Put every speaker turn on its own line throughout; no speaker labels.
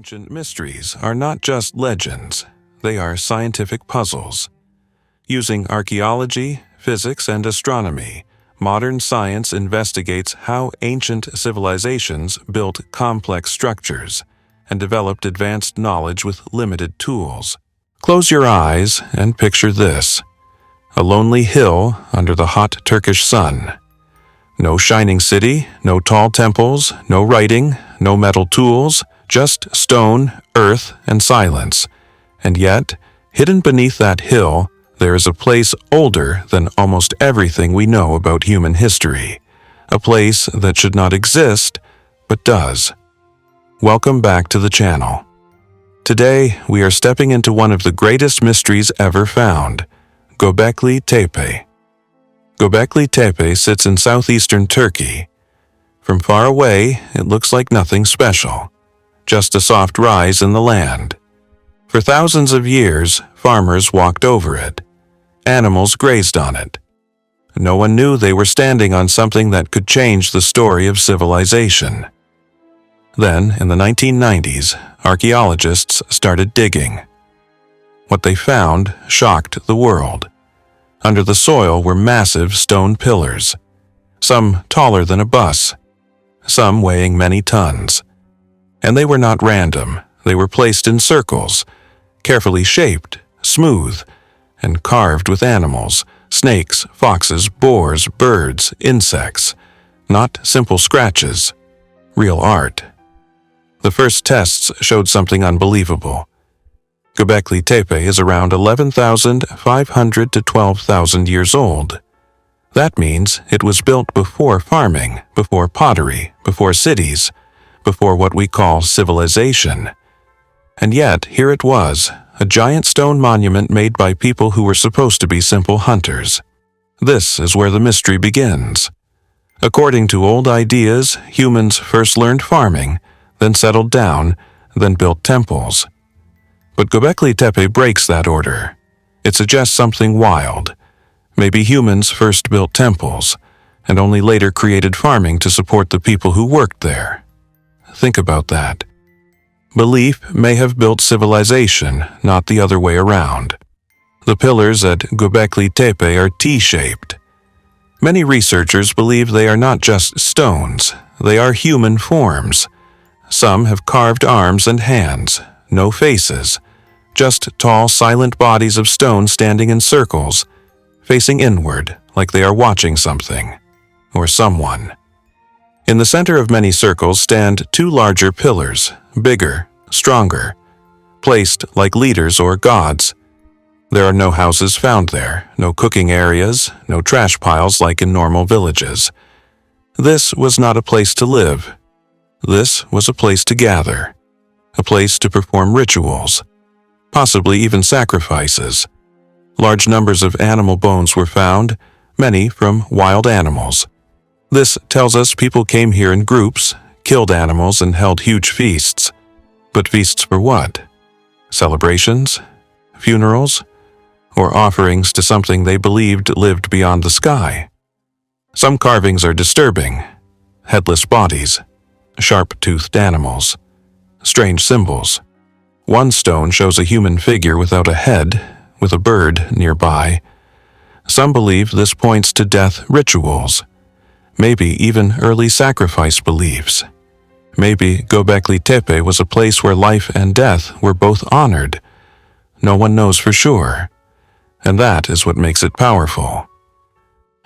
Ancient mysteries are not just legends, they are scientific puzzles. Using archaeology, physics, and astronomy, modern science investigates how ancient civilizations built complex structures and developed advanced knowledge with limited tools. Close your eyes and picture this: a lonely hill under the hot Turkish sun. No shining city, no tall temples, no writing, no metal tools, just stone, earth, and silence. And yet, hidden beneath that hill, there is a place older than almost everything we know about human history. A place that should not exist, but does. Welcome back to the channel. Today, we are stepping into one of the greatest mysteries ever found, Göbekli Tepe. Göbekli Tepe sits in southeastern Turkey. From far away, it looks like nothing special, just a soft rise in the land. For thousands of years, farmers walked over it. Animals grazed on it. No one knew they were standing on something that could change the story of civilization. Then, in the 1990s, archaeologists started digging. What they found shocked the world. Under the soil were massive stone pillars, some taller than a bus, some weighing many tons. And they were not random. They were placed in circles, carefully shaped, smooth, and carved with animals, snakes, foxes, boars, birds, insects. Not simple scratches, real art. The first tests showed something unbelievable. Göbekli Tepe is around 11,500 to 12,000 years old. That means it was built before farming, before pottery, before cities, before what we call civilization. And yet, here it was, a giant stone monument made by people who were supposed to be simple hunters. This is where the mystery begins. According to old ideas, humans first learned farming, then settled down, then built temples. But Göbekli Tepe breaks that order. It suggests something wild. Maybe humans first built temples, and only later created farming to support the people who worked there. Think about that. Belief may have built civilization, not the other way around. The pillars at Göbekli Tepe are T-shaped. Many researchers believe they are not just stones, they are human forms. Some have carved arms and hands, no faces, just tall, silent bodies of stone standing in circles, facing inward like they are watching something, or someone. In the center of many circles stand two larger pillars, bigger, stronger, placed like leaders or gods. There are no houses found there, no cooking areas, no trash piles like in normal villages. This was not a place to live. This was a place to gather, a place to perform rituals, possibly even sacrifices. Large numbers of animal bones were found, many from wild animals. This tells us people came here in groups, killed animals, and held huge feasts. But feasts for what? Celebrations? Funerals? Or offerings to something they believed lived beyond the sky? Some carvings are disturbing. Headless bodies, sharp-toothed animals, strange symbols. One stone shows a human figure without a head, with a bird nearby. Some believe this points to death rituals, maybe even early sacrifice beliefs. Maybe Göbekli Tepe was a place where life and death were both honored. No one knows for sure, and that is what makes it powerful.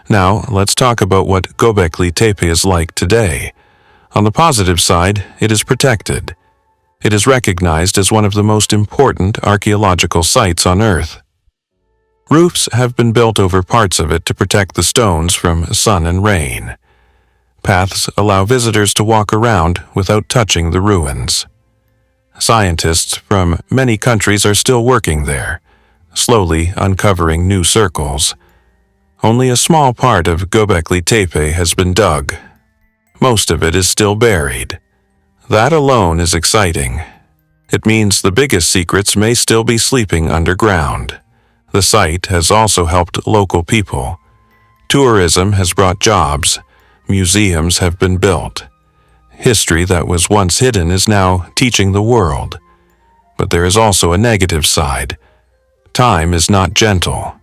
Now, let's talk about what Göbekli Tepe is like today. On the positive side, it is protected. It is recognized as one of the most important archaeological sites on Earth. Roofs have been built over parts of it to protect the stones from sun and rain. Paths allow visitors to walk around without touching the ruins. Scientists from many countries are still working there, slowly uncovering new circles. Only a small part of Göbekli Tepe has been dug. Most of it is still buried. That alone is exciting. It means the biggest secrets may still be sleeping underground. The site has also helped local people. Tourism has brought jobs. Museums have been built. history that was once hidden is now teaching the world. But there is also a negative side. Time is not gentle.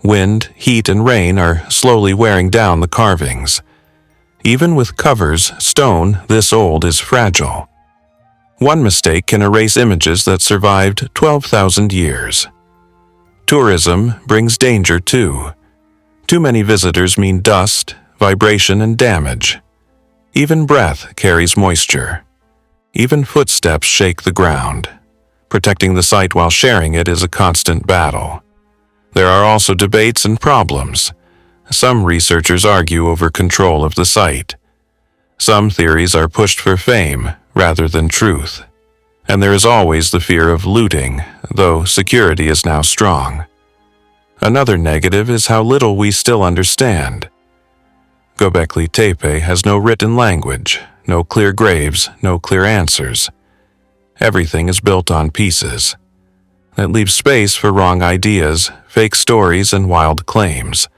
Wind, heat, and rain are slowly wearing down the carvings. Even with covers, stone this old is fragile. One mistake can erase images that survived 12,000 years. Tourism brings danger too. Too many visitors mean dust, vibration, and damage. Even breath carries moisture. Even footsteps shake the ground. Protecting the site while sharing it is a constant battle. There are also debates and problems. Some researchers argue over control of the site. Some theories are pushed for fame rather than truth. And there is always the fear of looting, though security is now strong. Another negative is how little we still understand. Göbekli Tepe has no written language, no clear graves, no clear answers. Everything is built on pieces. That leaves space for wrong ideas, fake stories, and wild claims.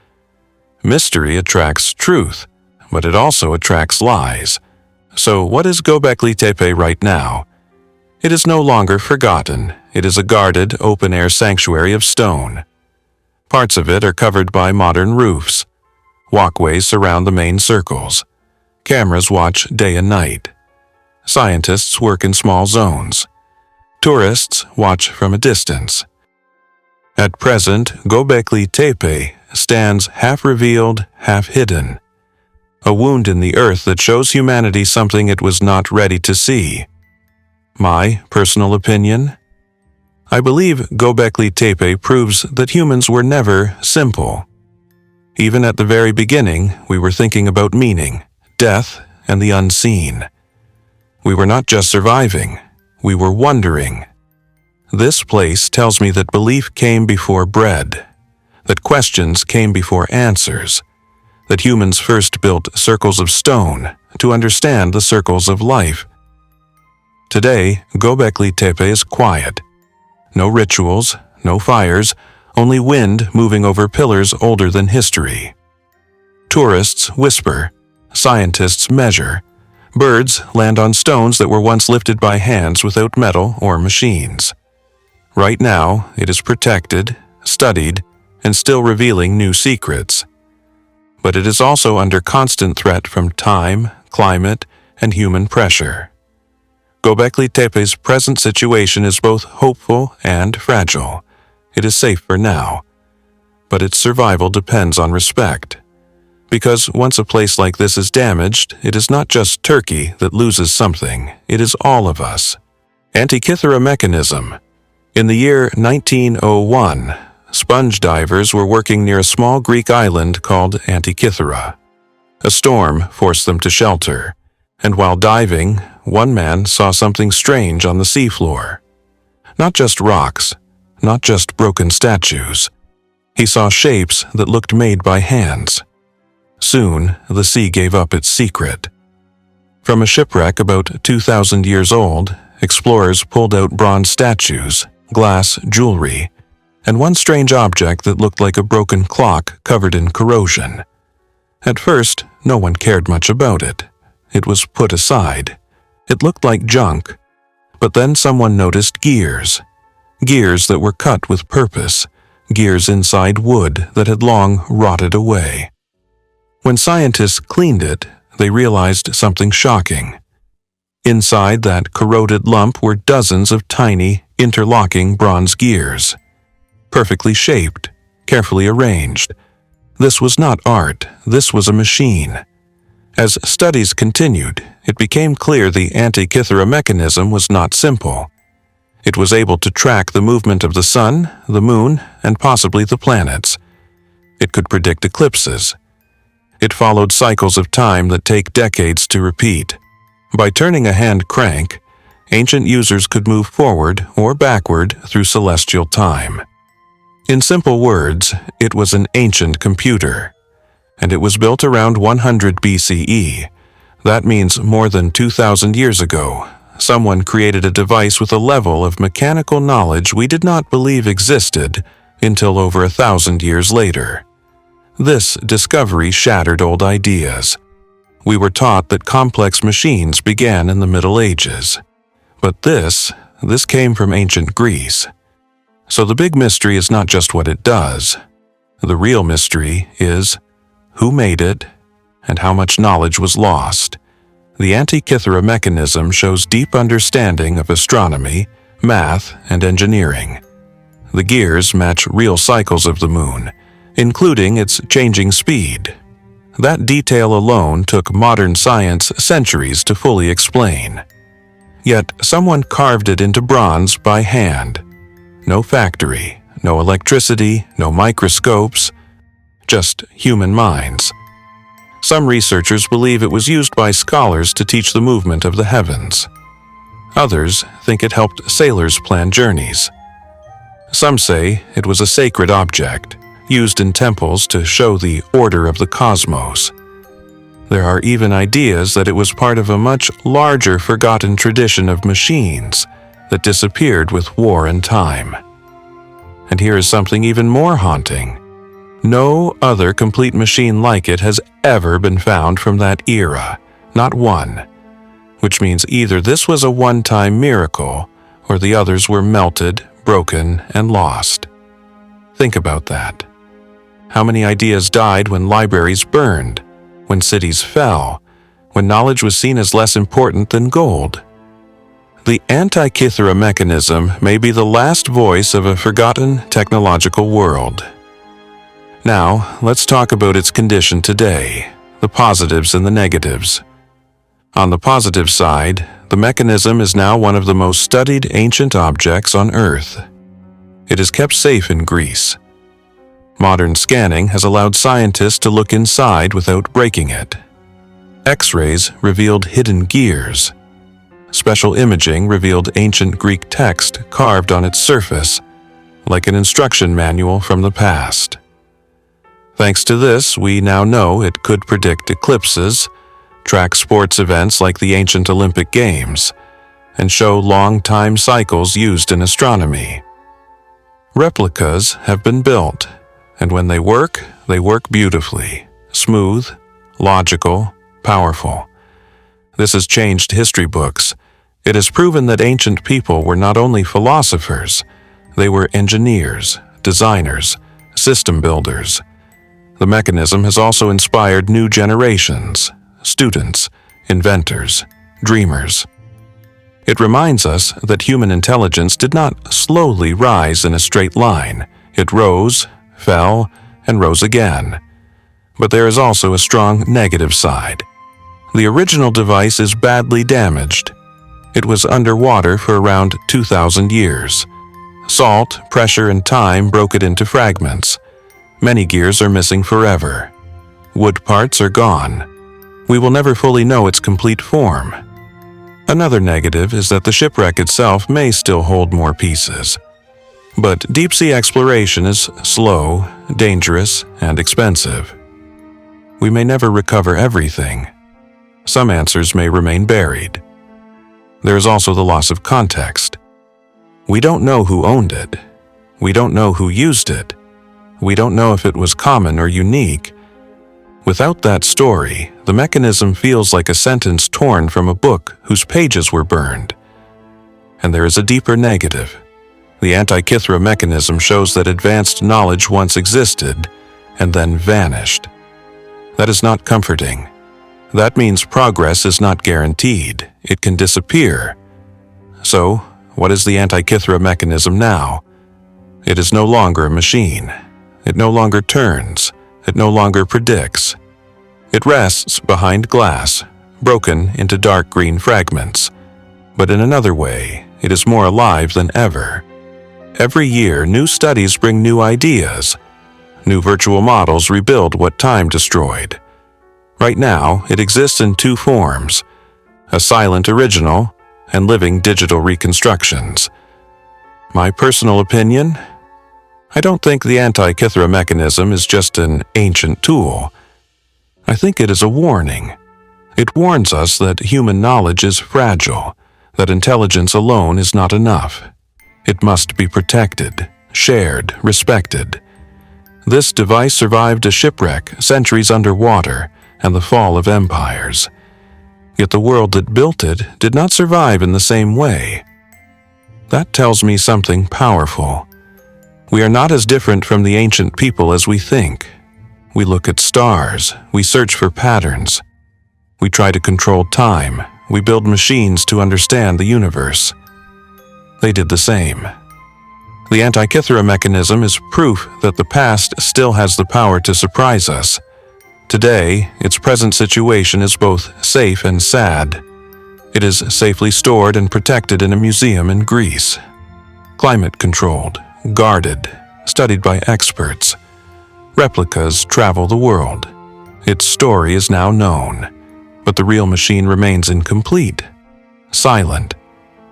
Mystery attracts truth, but it also attracts lies. So what is Göbekli Tepe right now? It is no longer forgotten. It is a guarded, open-air sanctuary of stone. Parts of it are covered by modern roofs. Walkways surround the main circles. Cameras watch day and night. Scientists work in small zones. Tourists watch from a distance. At present, Göbekli Tepe stands half revealed, half hidden. A wound in the earth that shows humanity something it was not ready to see. My personal opinion? I believe Göbekli Tepe proves that humans were never simple. Even at the very beginning, we were thinking about meaning, death, and the unseen. We were not just surviving, we were wondering. This place tells me that belief came before bread, that questions came before answers, that humans first built circles of stone to understand the circles of life. Today, Göbekli Tepe is quiet. No rituals, no fires, only wind moving over pillars older than history. Tourists whisper, scientists measure. Birds land on stones that were once lifted by hands without metal or machines. Right now, it is protected, studied, and still revealing new secrets. But it is also under constant threat from time, climate, and human pressure. Göbekli Tepe's present situation is both hopeful and fragile. It is safe for now, but its survival depends on respect. Because once a place like this is damaged, it is not just Turkey that loses something, it is all of us. Antikythera mechanism. In the year 1901, sponge divers were working near a small Greek island called Antikythera. A storm forced them to shelter, and while diving, one man saw something strange on the seafloor. Not just rocks, not just broken statues. He saw shapes that looked made by hands. Soon, the sea gave up its secret. From a shipwreck about 2,000 years old, explorers pulled out bronze statues, glass jewelry, and one strange object that looked like a broken clock covered in corrosion. At first, no one cared much about it. It was put aside. It looked like junk. But then someone noticed gears. Gears that were cut with purpose. Gears inside wood that had long rotted away. When scientists cleaned it, they realized something shocking. Inside that corroded lump were dozens of tiny, interlocking bronze gears. Perfectly shaped, carefully arranged. This was not art, this was a machine. As studies continued, it became clear the Antikythera mechanism was not simple. It was able to track the movement of the sun, the moon, and possibly the planets. It could predict eclipses. It followed cycles of time that take decades to repeat. By turning a hand crank, ancient users could move forward or backward through celestial time. In simple words, it was an ancient computer. And it was built around 100 BCE. That means more than 2,000 years ago, someone created a device with a level of mechanical knowledge we did not believe existed until over 1,000 years later. This discovery shattered old ideas. we were taught that complex machines began in the Middle Ages. But this came from ancient Greece. So the big mystery is not just what it does. The real mystery is who made it and how much knowledge was lost. The Antikythera mechanism shows deep understanding of astronomy, math, and engineering. The gears match real cycles of the moon, including its changing speed. That detail alone took modern science centuries to fully explain. Yet someone carved it into bronze by hand. No factory, no electricity, no microscopes, just human minds. Some researchers believe it was used by scholars to teach the movement of the heavens. Others think it helped sailors plan journeys. Some say it was a sacred object, used in temples to show the order of the cosmos. There are even ideas that it was part of a much larger forgotten tradition of machines that disappeared with war and time. And here is something even more haunting. No other complete machine like it has ever been found from that era, not one. Which means either this was a one-time miracle, or the others were melted, broken, and lost. Think about that. How many ideas died when libraries burned, when cities fell, when knowledge was seen as less important than gold? The Antikythera mechanism may be the last voice of a forgotten technological world. Now, let's talk about its condition today, the positives and the negatives. On the positive side, the mechanism is now one of the most studied ancient objects on Earth. It is kept safe in Greece. Modern scanning has allowed scientists to look inside without breaking it. X-rays revealed hidden gears. Special imaging revealed ancient Greek text carved on its surface, like an instruction manual from the past. Thanks to this, we now know it could predict eclipses, track sports events like the ancient Olympic Games, and show long time cycles used in astronomy. Replicas have been built, and when they work beautifully, smooth, logical, powerful. This has changed history books. It has proven that ancient people were not only philosophers, they were engineers, designers, system builders. The mechanism has also inspired new generations, students, inventors, dreamers. It reminds us that human intelligence did not slowly rise in a straight line. It rose, fell, and rose again. But there is also a strong negative side. The original device is badly damaged. It was underwater for around 2,000 years. Salt, pressure, and time broke it into fragments. Many gears are missing forever. Wood parts are gone. We will never fully know its complete form. Another negative is that the shipwreck itself may still hold more pieces. But deep-sea exploration is slow, dangerous, and expensive. We may never recover everything. Some answers may remain buried. There is also the loss of context. We don't know who owned it. We don't know who used it. We don't know if it was common or unique. Without that story, the mechanism feels like a sentence torn from a book whose pages were burned. And there is a deeper negative. The Antikythera mechanism shows that advanced knowledge once existed and then vanished. That is not comforting. That means progress is not guaranteed. It can disappear. So, what is the Antikythera mechanism now? It is no longer a machine. It no longer turns. It no longer predicts. It rests behind glass, broken into dark green fragments. But in another way, it is more alive than ever. Every year, new studies bring new ideas. New virtual models rebuild what time destroyed. Right now, it exists in two forms: a silent original and living digital reconstructions. My personal opinion? I don't think the Antikythera mechanism is just an ancient tool. I think it is a warning. It warns us that human knowledge is fragile, that intelligence alone is not enough. It must be protected, shared, respected. This device survived a shipwreck centuries underwater and the fall of empires. Yet the world that built it did not survive in the same way. That tells me something powerful. We are not as different from the ancient people as we think. We look at stars, we search for patterns. We try to control time, we build machines to understand the universe. They did the same. The Antikythera mechanism is proof that the past still has the power to surprise us. Today, its present situation is both safe and sad. It is safely stored and protected in a museum in Greece. Climate-controlled, guarded, studied by experts. Replicas travel the world. Its story is now known, but the real machine remains incomplete, silent,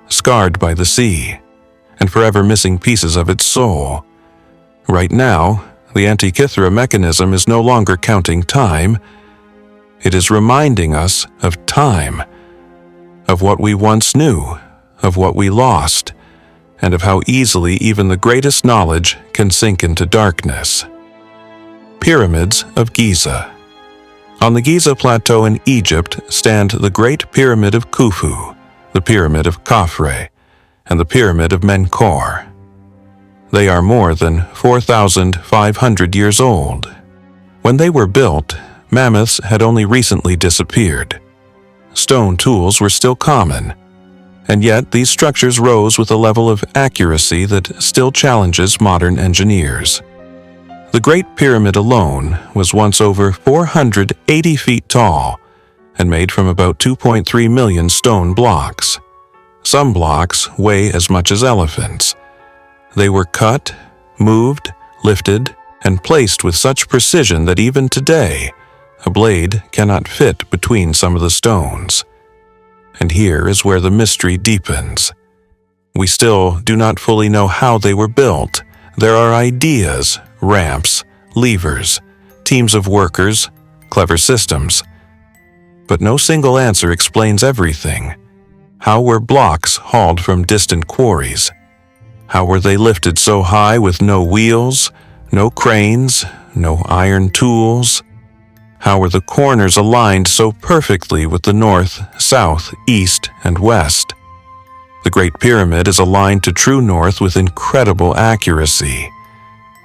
scarred by the sea, and forever missing pieces of its soul. Right now, the Antikythera mechanism is no longer counting time. It is reminding us of time, of what we once knew, of what we lost, and of how easily even the greatest knowledge can sink into darkness. Pyramids of Giza. On the Giza Plateau in Egypt stand the Great Pyramid of Khufu, the Pyramid of Khafre, and the Pyramid of Menkaure. They are more than 4,500 years old. When they were built, mammoths had only recently disappeared. Stone tools were still common, and yet these structures rose with a level of accuracy that still challenges modern engineers. The Great Pyramid alone was once over 480 feet tall and made from about 2.3 million stone blocks. Some blocks weigh as much as elephants. They were cut, moved, lifted, and placed with such precision that even today, a blade cannot fit between some of the stones. And here is where the mystery deepens. We still do not fully know how they were built. There are ideas, ramps, levers, teams of workers, clever systems. But no single answer explains everything. How were blocks hauled from distant quarries? How were they lifted so high with no wheels, no cranes, no iron tools? How were the corners aligned so perfectly with the north, south, east, and west? The Great Pyramid is aligned to true north with incredible accuracy.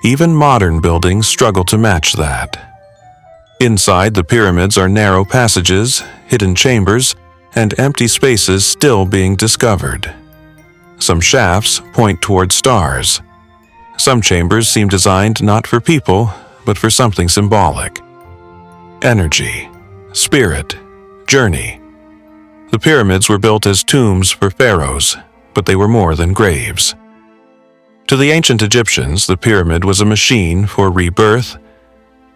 Even modern buildings struggle to match that. Inside the pyramids are narrow passages, hidden chambers, and empty spaces still being discovered. Some shafts point toward stars. Some chambers seem designed not for people, but for something symbolic. Energy, spirit, journey. The pyramids were built as tombs for pharaohs, but they were more than graves. To the ancient Egyptians, the pyramid was a machine for rebirth,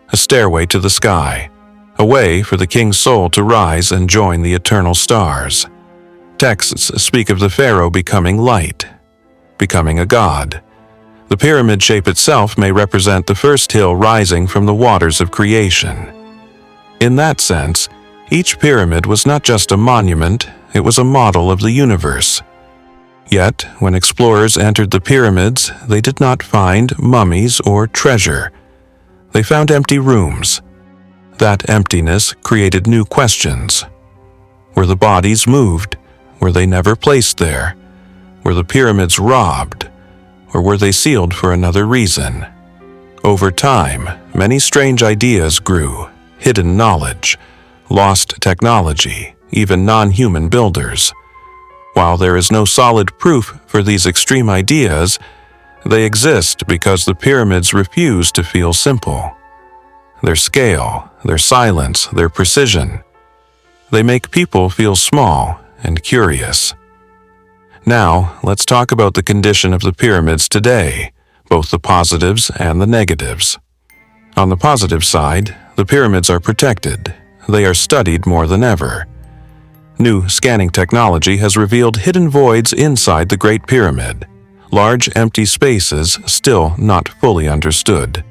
a stairway to the sky, a way for the king's soul to rise and join the eternal stars. Texts speak of the pharaoh becoming light, becoming a god. The pyramid shape itself may represent the first hill rising from the waters of creation. In that sense, each pyramid was not just a monument, it was a model of the universe. Yet, when explorers entered the pyramids, they did not find mummies or treasure. They found empty rooms. That emptiness created new questions. Were the bodies moved? Were they never placed there? Were the pyramids robbed? Or were they sealed for another reason? Over time, many strange ideas grew, hidden knowledge, lost technology, even non-human builders. While there is no solid proof for these extreme ideas, they exist because the pyramids refuse to feel simple. Their scale, their silence, their precision. They make people feel small and curious. Now, let's talk about the condition of the pyramids today, both the positives and the negatives. On the positive side, the pyramids are protected. They are studied more than ever. New scanning technology has revealed hidden voids inside the Great Pyramid, large empty spaces still not fully understood.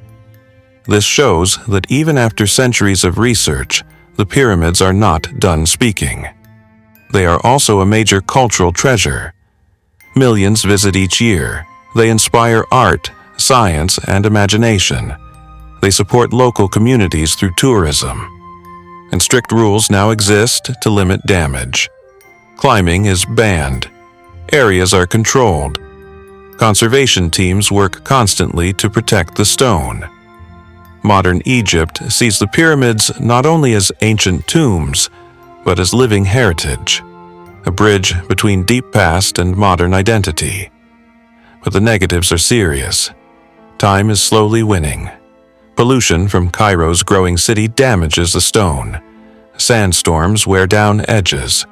This shows that even after centuries of research, the pyramids are not done speaking. They are also a major cultural treasure. Millions visit each year. They inspire art, science, and imagination. They support local communities through tourism. and strict rules now exist to limit damage. Climbing is banned. Areas are controlled. Conservation teams work constantly to protect the stone. Modern Egypt sees the pyramids not only as ancient tombs, but as living heritage, a bridge between deep past and modern identity. But the negatives are serious. Time is slowly winning. Pollution from Cairo's growing city damages the stone. Sandstorms wear down edges.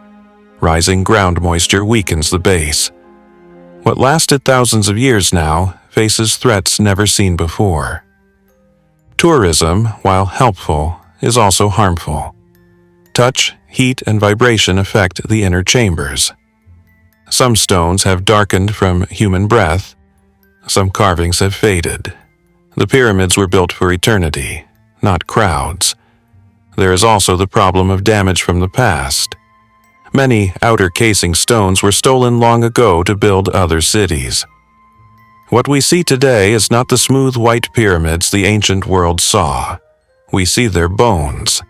Rising ground moisture weakens the base. What lasted thousands of years now faces threats never seen before. Tourism, while helpful, is also harmful. Touch, heat, and vibration affect the inner chambers. Some stones have darkened from human breath. Some carvings have faded. The pyramids were built for eternity, not crowds. There is also the problem of damage from the past. Many outer casing stones were stolen long ago to build other cities. What we see today is not the smooth white pyramids the ancient world saw. We see their bones.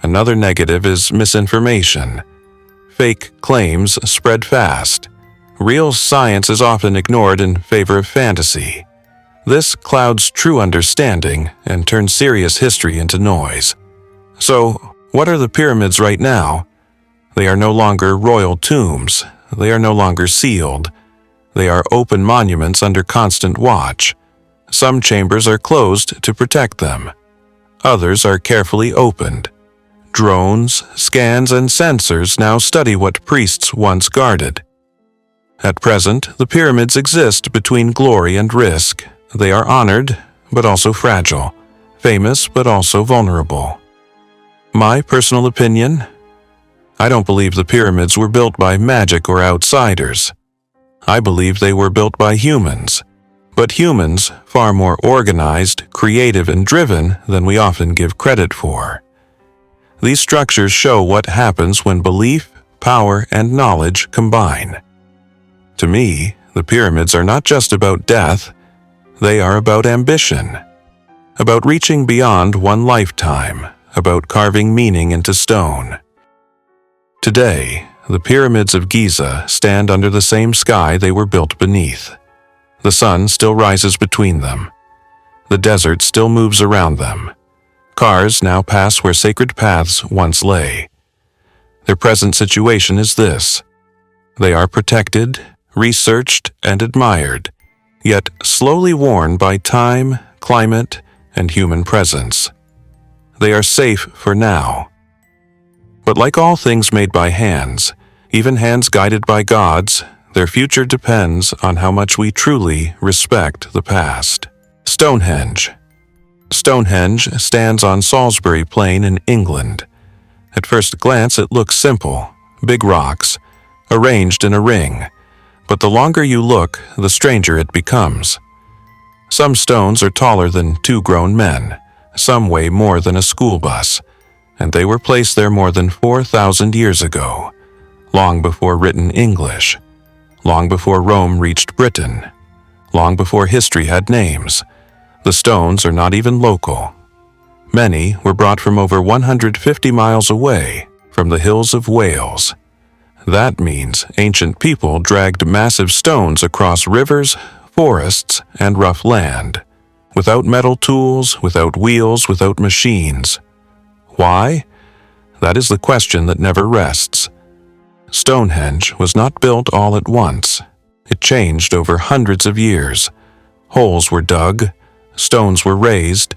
Another negative is misinformation. Fake claims spread fast. Real science is often ignored in favor of fantasy. This clouds true understanding and turns serious history into noise. So, what are the pyramids right now? They are no longer royal tombs. They are no longer sealed. They are open monuments under constant watch. Some chambers are closed to protect them. Others are carefully opened. Drones, scans, and sensors now study what priests once guarded. At present, the pyramids exist between glory and risk. They are honored, but also fragile, famous, but also vulnerable. My personal opinion? I don't believe the pyramids were built by magic or outsiders. I believe they were built by humans, but humans far more organized, creative, and driven than we often give credit for. These structures show what happens when belief, power, and knowledge combine. To me, the pyramids are not just about death, they are about ambition, about reaching beyond one lifetime, about carving meaning into stone. Today, the pyramids of Giza stand under the same sky they were built beneath. The sun still rises between them. The desert still moves around them. Cars now pass where sacred paths once lay. Their present situation is this: they are protected, researched, and admired, yet slowly worn by time, climate, and human presence. They are safe for now. But like all things made by hands, even hands guided by gods, their future depends on how much we truly respect the past. Stonehenge. Stonehenge stands on Salisbury Plain in England. At first glance it looks simple, big rocks, arranged in a ring, but the longer you look, the stranger it becomes. Some stones are taller than two grown men, some weigh more than a school bus, and they were placed there more than 4,000 years ago, long before written English, long before Rome reached Britain, long before history had names. The stones are not even local. Many were brought from over 150 miles away, from the hills of Wales. That means ancient people dragged massive stones across rivers, forests, and rough land, without metal tools, without wheels, without machines. Why? That is the question that never rests. Stonehenge was not built all at once. It changed over hundreds of years. Holes were dug, stones were raised,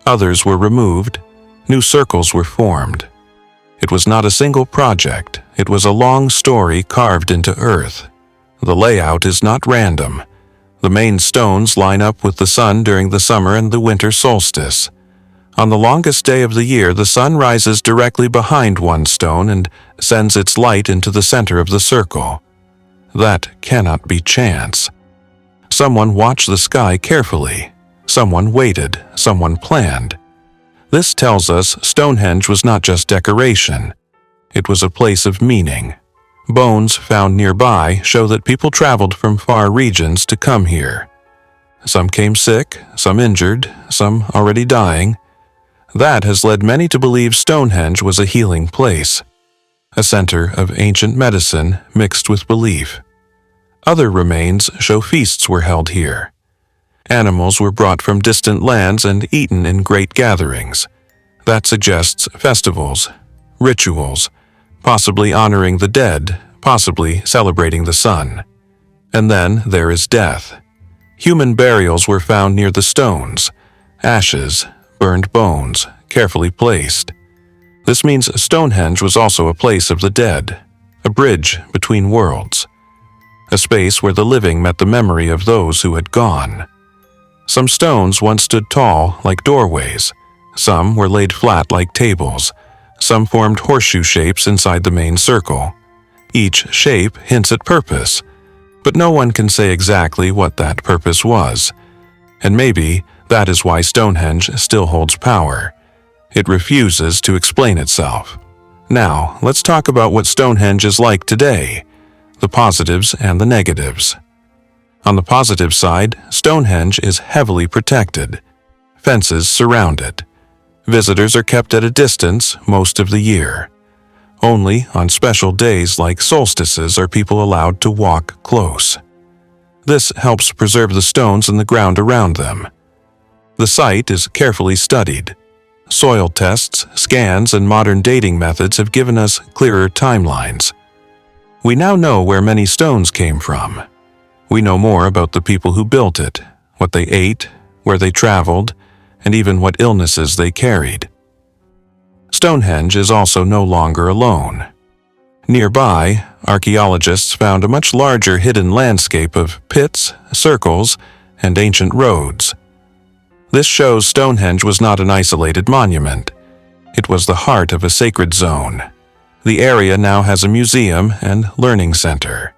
others were removed, new circles were formed. It was not a single project, it was a long story carved into earth. The layout is not random. The main stones line up with the sun during the summer and the winter solstice. On the longest day of the year, the sun rises directly behind one stone and sends its light into the center of the circle. That cannot be chance. Someone watched the sky carefully. Someone waited. Someone planned. This tells us Stonehenge was not just decoration. It was a place of meaning. Bones found nearby show that people traveled from far regions to come here. Some came sick, some injured, some already dying. That has led many to believe Stonehenge was a healing place, a center of ancient medicine mixed with belief. Other remains show feasts were held here. Animals were brought from distant lands and eaten in great gatherings. That suggests festivals, rituals, possibly honoring the dead, possibly celebrating the sun. And then there is death. Human burials were found near the stones, ashes, burned bones, carefully placed. This means Stonehenge was also a place of the dead, a bridge between worlds, a space where the living met the memory of those who had gone. Some stones once stood tall like doorways, some were laid flat like tables, some formed horseshoe shapes inside the main circle. Each shape hints at purpose, but no one can say exactly what that purpose was. And maybe that is why Stonehenge still holds power. It refuses to explain itself. Now, let's talk about what Stonehenge is like today, the positives and the negatives. On the positive side, Stonehenge is heavily protected. Fences surround it. Visitors are kept at a distance most of the year. Only on special days like solstices are people allowed to walk close. This helps preserve the stones and the ground around them. The site is carefully studied. Soil tests, scans, and modern dating methods have given us clearer timelines. We now know where many stones came from. We know more about the people who built it, what they ate, where they traveled, and even what illnesses they carried. Stonehenge is also no longer alone. Nearby, archaeologists found a much larger hidden landscape of pits, circles, and ancient roads. This shows Stonehenge was not an isolated monument. It was the heart of a sacred zone. The area now has a museum and learning center.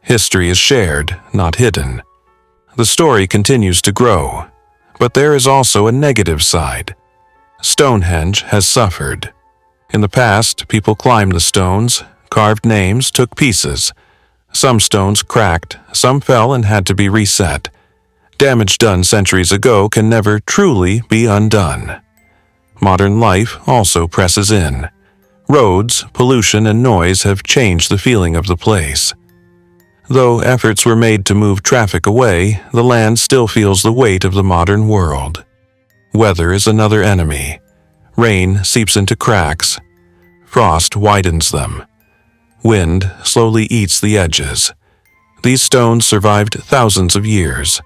History is shared, not hidden. The story continues to grow, but there is also a negative side. Stonehenge has suffered. In the past, people climbed the stones, carved names, took pieces. Some stones cracked, some fell and had to be reset. Damage done centuries ago can never truly be undone. Modern life also presses in. Roads, pollution, and noise have changed the feeling of the place. Though efforts were made to move traffic away, the land still feels the weight of the modern world. Weather is another enemy. Rain seeps into cracks. Frost widens them. Wind slowly eats the edges. These stones survived thousands of years,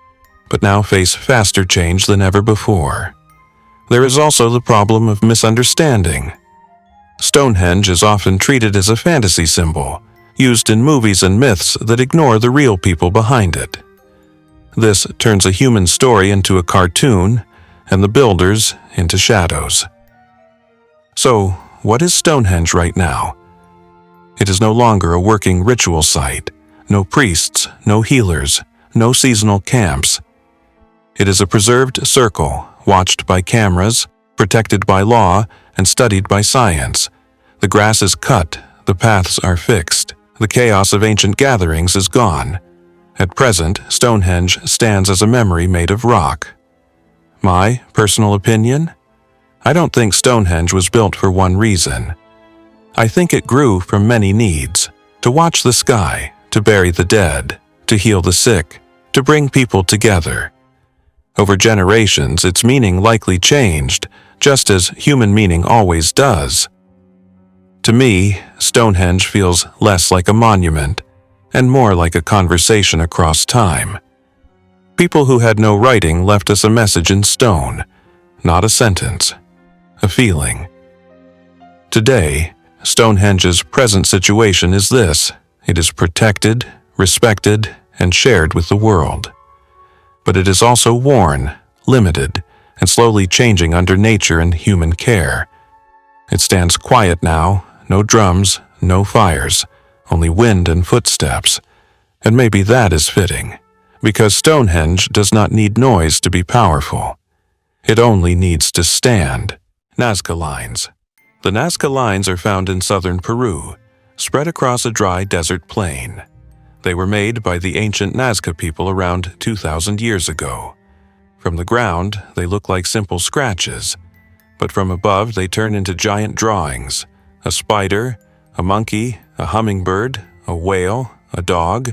but now face faster change than ever before. There is also the problem of misunderstanding. Stonehenge is often treated as a fantasy symbol, used in movies and myths that ignore the real people behind it. This turns a human story into a cartoon, and the builders into shadows. So, what is Stonehenge right now? It is no longer a working ritual site, no priests, no healers, no seasonal camps. It is a preserved circle, watched by cameras, protected by law, and studied by science. The grass is cut, the paths are fixed, the chaos of ancient gatherings is gone. At present, Stonehenge stands as a memory made of rock. My personal opinion? I don't think Stonehenge was built for one reason. I think it grew from many needs: to watch the sky, to bury the dead, to heal the sick, to bring people together. Over generations, its meaning likely changed, just as human meaning always does. To me, Stonehenge feels less like a monument and more like a conversation across time. People who had no writing left us a message in stone, not a sentence, a feeling. Today, Stonehenge's present situation is this: it is protected, respected, and shared with the world. But it is also worn, limited, and slowly changing under nature and human care. It stands quiet now, no drums, no fires, only wind and footsteps. And maybe that is fitting, because Stonehenge does not need noise to be powerful. It only needs to stand. Nazca Lines. The Nazca Lines are found in southern Peru, spread across a dry desert plain. They were made by the ancient Nazca people around 2,000 years ago. From the ground, they look like simple scratches, but from above they turn into giant drawings: a spider, a monkey, a hummingbird, a whale, a dog,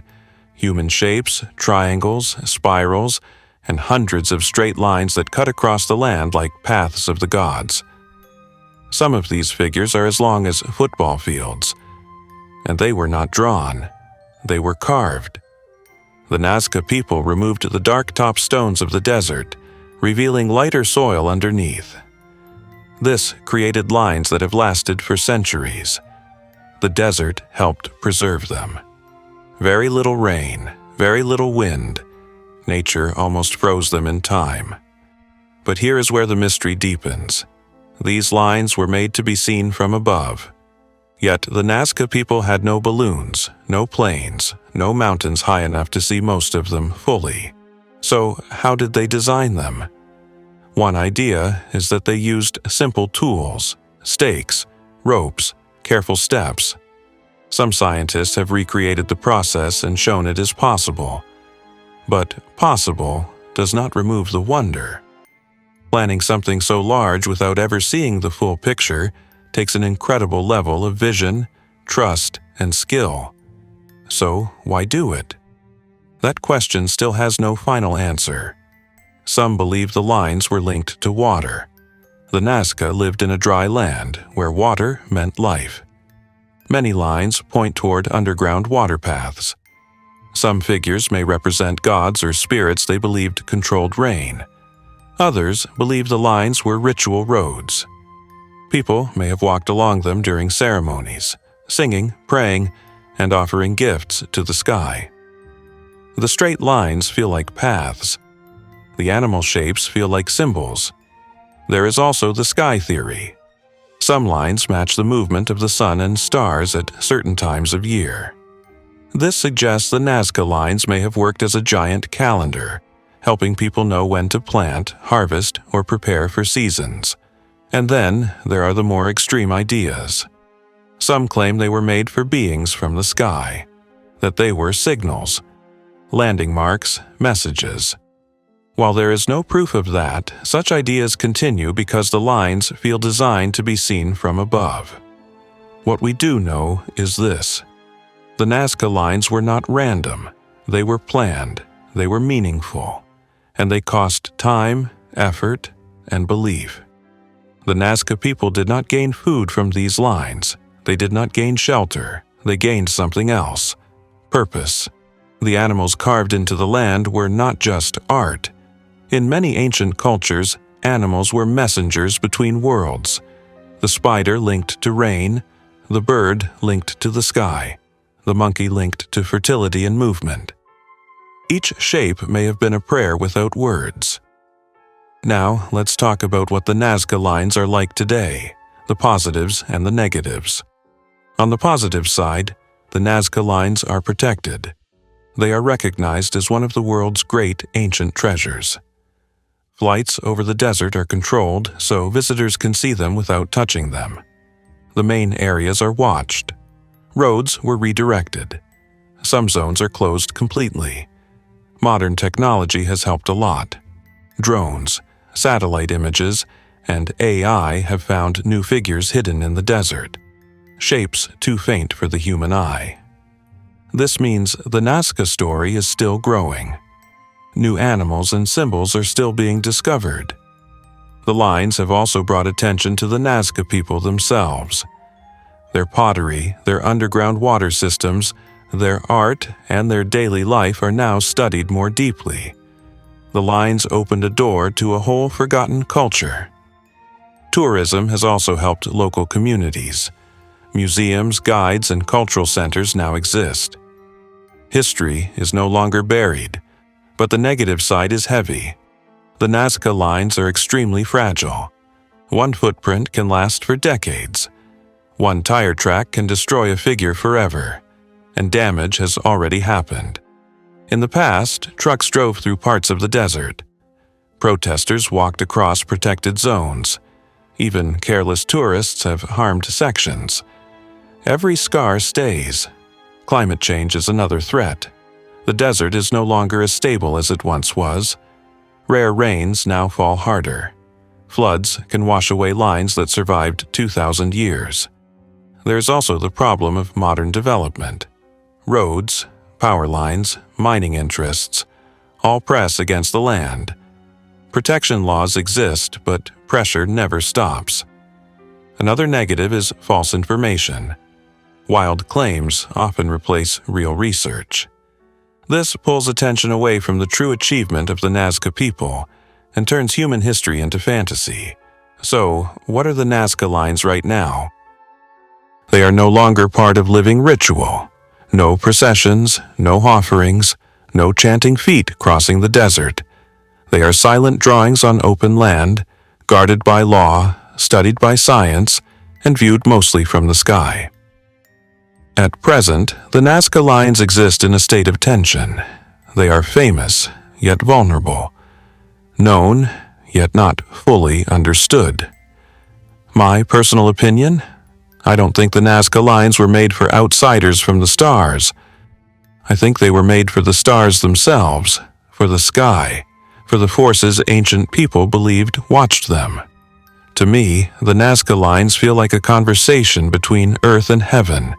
human shapes, triangles, spirals, and hundreds of straight lines that cut across the land like paths of the gods. Some of these figures are as long as football fields, and they were not drawn, they were carved. The Nazca people removed the dark top stones of the desert, revealing lighter soil underneath. This created lines that have lasted for centuries. The desert helped preserve them. Very little rain, very little wind. Nature almost froze them in time. But here is where the mystery deepens. These lines were made to be seen from above. Yet the Nazca people had no balloons, no planes, no mountains high enough to see most of them fully. So how did they design them? One idea is that they used simple tools: stakes, ropes, careful steps. Some scientists have recreated the process and shown it is possible. But possible does not remove the wonder. Planning something so large without ever seeing the full picture takes an incredible level of vision, trust, and skill. So why do it? That question still has no final answer. Some believe the lines were linked to water. The Nazca lived in a dry land where water meant life. Many lines point toward underground water paths. Some figures may represent gods or spirits they believed controlled rain. Others believe the lines were ritual roads. People may have walked along them during ceremonies, singing, praying, and offering gifts to the sky. The straight lines feel like paths. The animal shapes feel like symbols. There is also the sky theory. Some lines match the movement of the sun and stars at certain times of year. This suggests the Nazca lines may have worked as a giant calendar, helping people know when to plant, harvest, or prepare for seasons. And then there are the more extreme ideas. Some claim they were made for beings from the sky, that they were signals, landing marks, messages. While there is no proof of that, such ideas continue because the lines feel designed to be seen from above. What we do know is this: the Nazca lines were not random, they were planned, they were meaningful, and they cost time, effort, and belief. The Nazca people did not gain food from these lines, they did not gain shelter, they gained something else: purpose. The animals carved into the land were not just art. In many ancient cultures, animals were messengers between worlds. The spider linked to rain, the bird linked to the sky, the monkey linked to fertility and movement. Each shape may have been a prayer without words. Now, let's talk about what the Nazca lines are like today, the positives and the negatives. On the positive side, the Nazca lines are protected. They are recognized as one of the world's great ancient treasures. Flights over the desert are controlled so visitors can see them without touching them. The main areas are watched. Roads were redirected. Some zones are closed completely. Modern technology has helped a lot. Drones, satellite images, and AI have found new figures hidden in the desert, shapes too faint for the human eye. This means the Nazca story is still growing. New animals and symbols are still being discovered. The lines have also brought attention to the Nazca people themselves. Their pottery, their underground water systems, their art, and their daily life are now studied more deeply. The lines opened a door to a whole forgotten culture. Tourism has also helped local communities. Museums, guides, and cultural centers now exist. History is no longer buried, but the negative side is heavy. The Nazca lines are extremely fragile. One footprint can last for decades. One tire track can destroy a figure forever, and damage has already happened. In the past, trucks drove through parts of the desert. Protesters walked across protected zones. Even careless tourists have harmed sections. Every scar stays. Climate change is another threat. The desert is no longer as stable as it once was. Rare rains now fall harder. Floods can wash away lines that survived 2,000 years. There's also the problem of modern development. Roads, power lines, mining interests, all press against the land. Protection laws exist, but pressure never stops. Another negative is false information. Wild claims often replace real research. This pulls attention away from the true achievement of the Nazca people and turns human history into fantasy. So, what are the Nazca lines right now? They are no longer part of living ritual. No processions, no offerings, no chanting feet crossing the desert. They are silent drawings on open land, guarded by law, studied by science, and viewed mostly from the sky. At present, the Nazca lines exist in a state of tension. They are famous, yet vulnerable. Known, yet not fully understood. My personal opinion? I don't think the Nazca lines were made for outsiders from the stars. I think they were made for the stars themselves, for the sky, for the forces ancient people believed watched them. To me, the Nazca lines feel like a conversation between earth and heaven.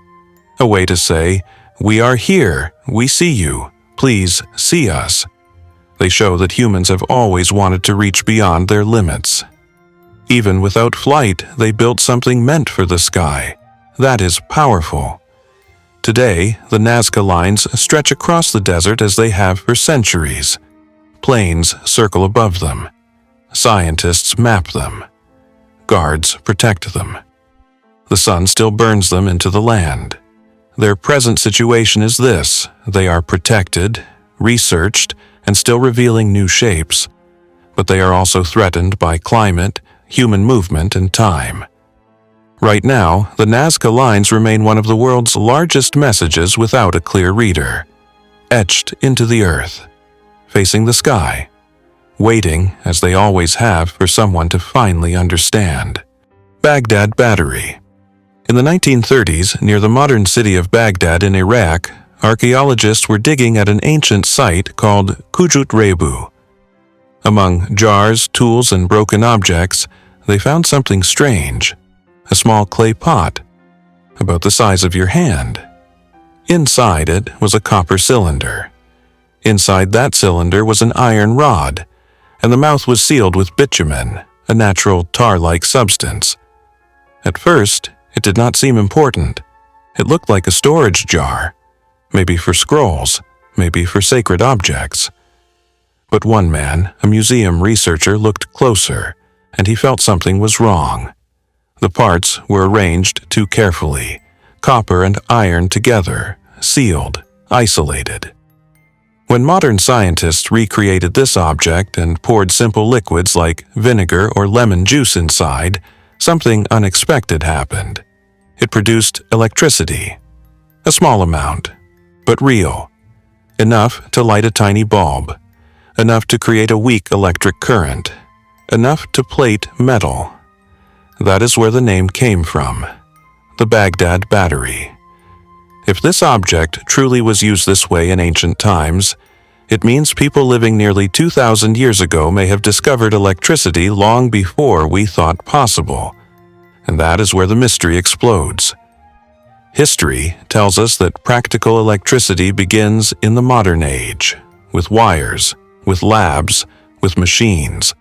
A way to say, "We are here, we see you, please see us." They show that humans have always wanted to reach beyond their limits. Even without flight, they built something meant for the sky. That is powerful. Today, the Nazca lines stretch across the desert as they have for centuries. Planes circle above them. Scientists map them. Guards protect them. The sun still burns them into the land. Their present situation is this: they are protected, researched, and still revealing new shapes, but they are also threatened by climate, human movement, and time. Right now, the Nazca lines remain one of the world's largest messages without a clear reader, etched into the earth, facing the sky, waiting, as they always have, for someone to finally understand. Baghdad Battery. In the 1930s, near the modern city of Baghdad in Iraq, archaeologists were digging at an ancient site called Kujut Rebu. Among jars, tools, and broken objects, they found something strange. A small clay pot, about the size of your hand. Inside it was a copper cylinder. Inside that cylinder was an iron rod, and the mouth was sealed with bitumen, a natural tar-like substance. At first, it did not seem important. It looked like a storage jar. Maybe for scrolls, maybe for sacred objects. But one man, a museum researcher, looked closer, and he felt something was wrong. The parts were arranged too carefully, copper and iron together, sealed, isolated. When modern scientists recreated this object and poured simple liquids like vinegar or lemon juice inside, something unexpected happened. It produced electricity. A small amount, but real. Enough to light a tiny bulb. Enough to create a weak electric current. Enough to plate metal. That is where the name came from. The Baghdad Battery. If this object truly was used this way in ancient times, it means people living nearly 2,000 years ago may have discovered electricity long before we thought possible. And that is where the mystery explodes. History tells us that practical electricity begins in the modern age, with wires, with labs, with machines.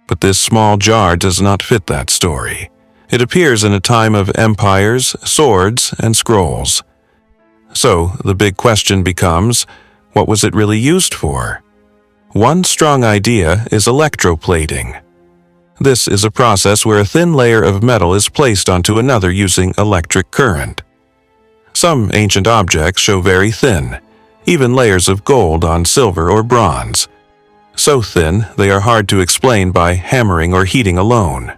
But this small jar does not fit that story. It appears in a time of empires, swords, and scrolls. So, the big question becomes, what was it really used for? One strong idea is electroplating. This is a process where a thin layer of metal is placed onto another using electric current. Some ancient objects show very thin, even layers of gold on silver or bronze. So thin, they are hard to explain by hammering or heating alone.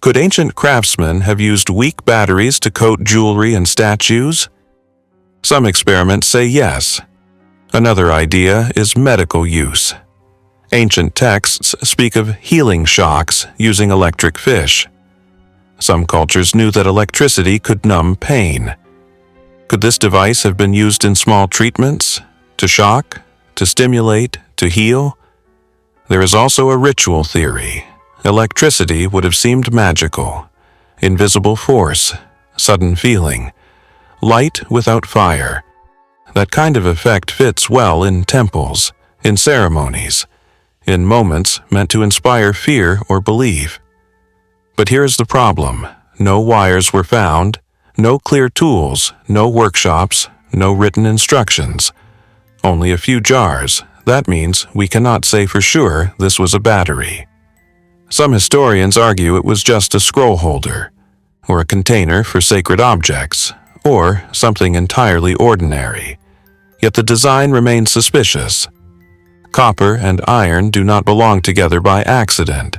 Could ancient craftsmen have used weak batteries to coat jewelry and statues? Some experiments say yes. Another idea is medical use. Ancient texts speak of healing shocks using electric fish. Some cultures knew that electricity could numb pain. Could this device have been used in small treatments, to shock, to stimulate, to heal? There is also a ritual theory, electricity would have seemed magical. Invisible force, sudden feeling, light without fire. That kind of effect fits well in temples, in ceremonies, in moments meant to inspire fear or belief. But here's the problem. No wires were found, no clear tools, no workshops, no written instructions. Only a few jars. That means we cannot say for sure this was a battery. Some historians argue it was just a scroll holder, or a container for sacred objects, or something entirely ordinary. Yet the design remains suspicious. Copper and iron do not belong together by accident,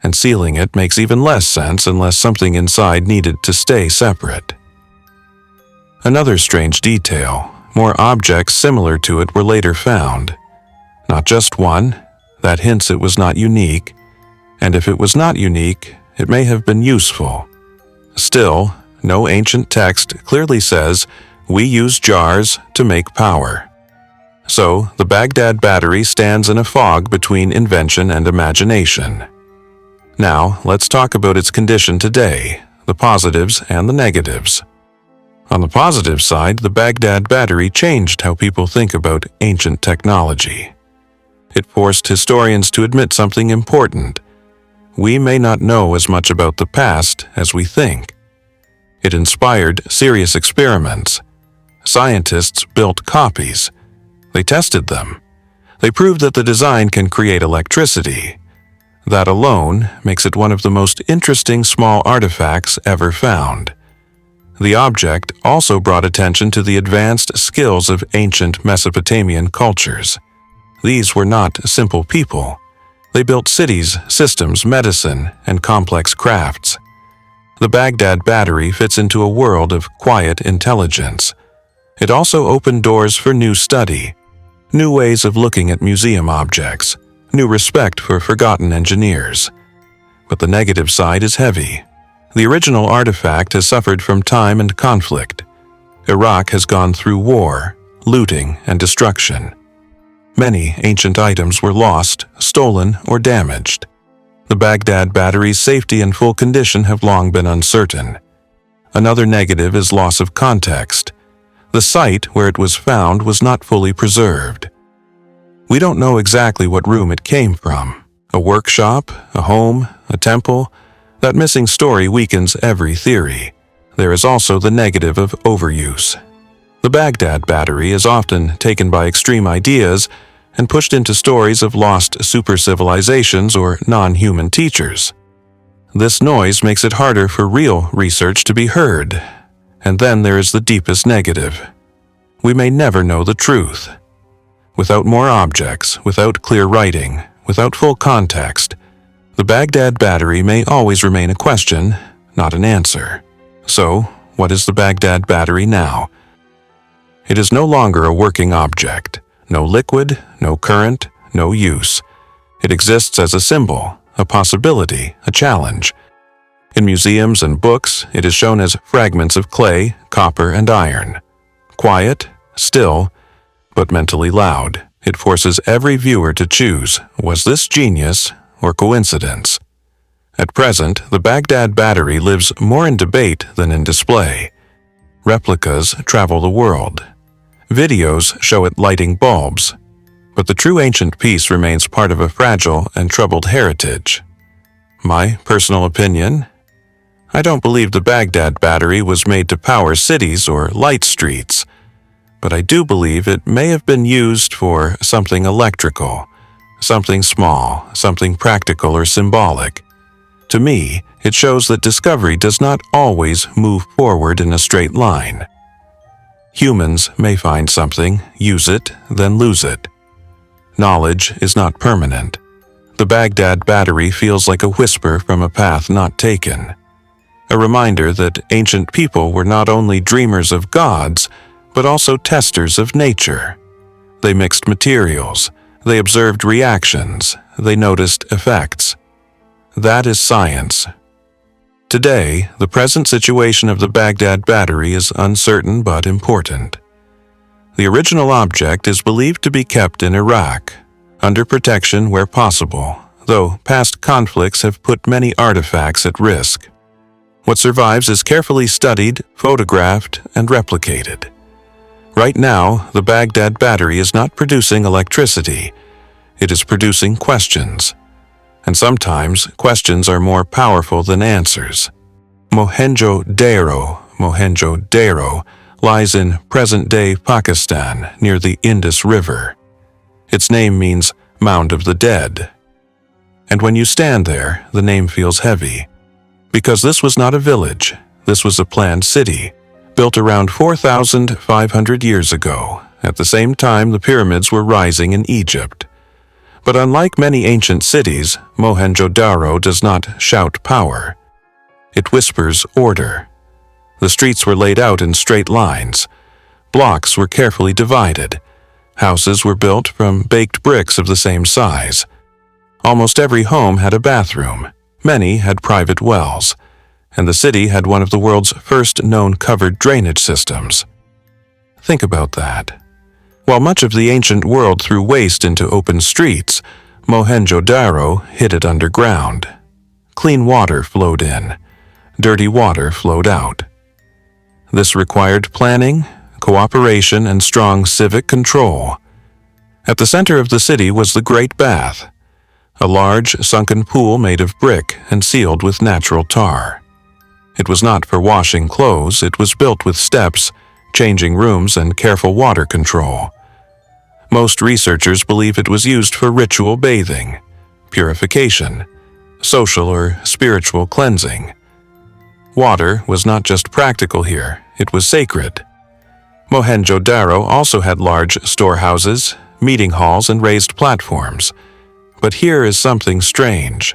and sealing it makes even less sense unless something inside needed to stay separate. Another strange detail, more objects similar to it were later found. Not just one, that hints it was not unique, and if it was not unique, it may have been useful. Still, no ancient text clearly says, "We use jars to make power." So, the Baghdad battery stands in a fog between invention and imagination. Now, let's talk about its condition today, the positives and the negatives. On the positive side, the Baghdad battery changed how people think about ancient technology. It forced historians to admit something important. We may not know as much about the past as we think. It inspired serious experiments. Scientists built copies. They tested them. They proved that the design can create electricity. That alone makes it one of the most interesting small artifacts ever found. The object also brought attention to the advanced skills of ancient Mesopotamian cultures. These were not simple people. They built cities, systems, medicine, and complex crafts. The Baghdad battery fits into a world of quiet intelligence. It also opened doors for new study, new ways of looking at museum objects, new respect for forgotten engineers. But the negative side is heavy. The original artifact has suffered from time and conflict. Iraq has gone through war, looting, and destruction. Many ancient items were lost, stolen, or damaged. The Baghdad battery's safety and full condition have long been uncertain. Another negative is loss of context. The site where it was found was not fully preserved. We don't know exactly what room it came from. A workshop, a home, a temple. That missing story weakens every theory. There is also the negative of overuse. The Baghdad battery is often taken by extreme ideas and pushed into stories of lost super-civilizations or non-human teachers. This noise makes it harder for real research to be heard. And then there is the deepest negative. We may never know the truth. Without more objects, without clear writing, without full context, the Baghdad battery may always remain a question, not an answer. So, what is the Baghdad battery now? It is no longer a working object. No liquid, no current, no use. It exists as a symbol, a possibility, a challenge. In museums and books, it is shown as fragments of clay, copper, and iron. Quiet, still, but mentally loud. It forces every viewer to choose, was this genius or coincidence? At present, the Baghdad battery lives more in debate than in display. Replicas travel the world. Videos show it lighting bulbs, but the true ancient piece remains part of a fragile and troubled heritage. My personal opinion? I don't believe the Baghdad battery was made to power cities or light streets, but I do believe it may have been used for something electrical, something small, something practical or symbolic. To me, it shows that discovery does not always move forward in a straight line. Humans may find something, use it, then lose it. Knowledge is not permanent. The Baghdad battery feels like a whisper from a path not taken. A reminder that ancient people were not only dreamers of gods, but also testers of nature. They mixed materials, they observed reactions, they noticed effects. That is science. Today, the present situation of the Baghdad battery is uncertain but important. The original object is believed to be kept in Iraq, under protection where possible, though past conflicts have put many artifacts at risk. What survives is carefully studied, photographed, and replicated. Right now, the Baghdad battery is not producing electricity. It is producing questions. And sometimes, questions are more powerful than answers. Mohenjo-Daro lies in present-day Pakistan near the Indus River. Its name means Mound of the Dead. And when you stand there, the name feels heavy. Because this was not a village, this was a planned city, built around 4,500 years ago, at the same time the pyramids were rising in Egypt. But unlike many ancient cities, Mohenjo-Daro does not shout power. It whispers order. The streets were laid out in straight lines. Blocks were carefully divided. Houses were built from baked bricks of the same size. Almost every home had a bathroom. Many had private wells. And the city had one of the world's first known covered drainage systems. Think about that. While much of the ancient world threw waste into open streets, Mohenjo-Daro hid it underground. Clean water flowed in. Dirty water flowed out. This required planning, cooperation, and strong civic control. At the center of the city was the Great Bath, a large, sunken pool made of brick and sealed with natural tar. It was not for washing clothes, it was built with steps, changing rooms, and careful water control. Most researchers believe it was used for ritual bathing, purification, social or spiritual cleansing. Water was not just practical here, it was sacred. Mohenjo-Daro also had large storehouses, meeting halls, and raised platforms. But here is something strange.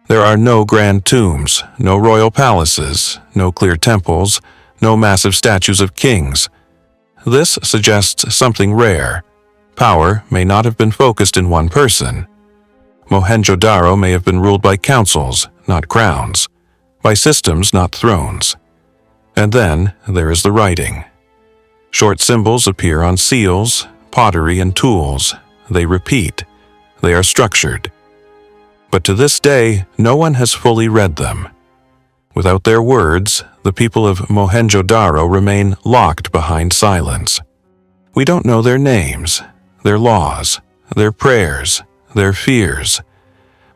There are no grand tombs, no royal palaces, no clear temples, no massive statues of kings. This suggests something rare. Power may not have been focused in one person. Mohenjo-Daro may have been ruled by councils, not crowns, by systems, not thrones. And then there is the writing. Short symbols appear on seals, pottery, and tools. They repeat. They are structured. But to this day, no one has fully read them. Without their words, the people of Mohenjo-Daro remain locked behind silence. We don't know their names, their laws, their prayers, their fears.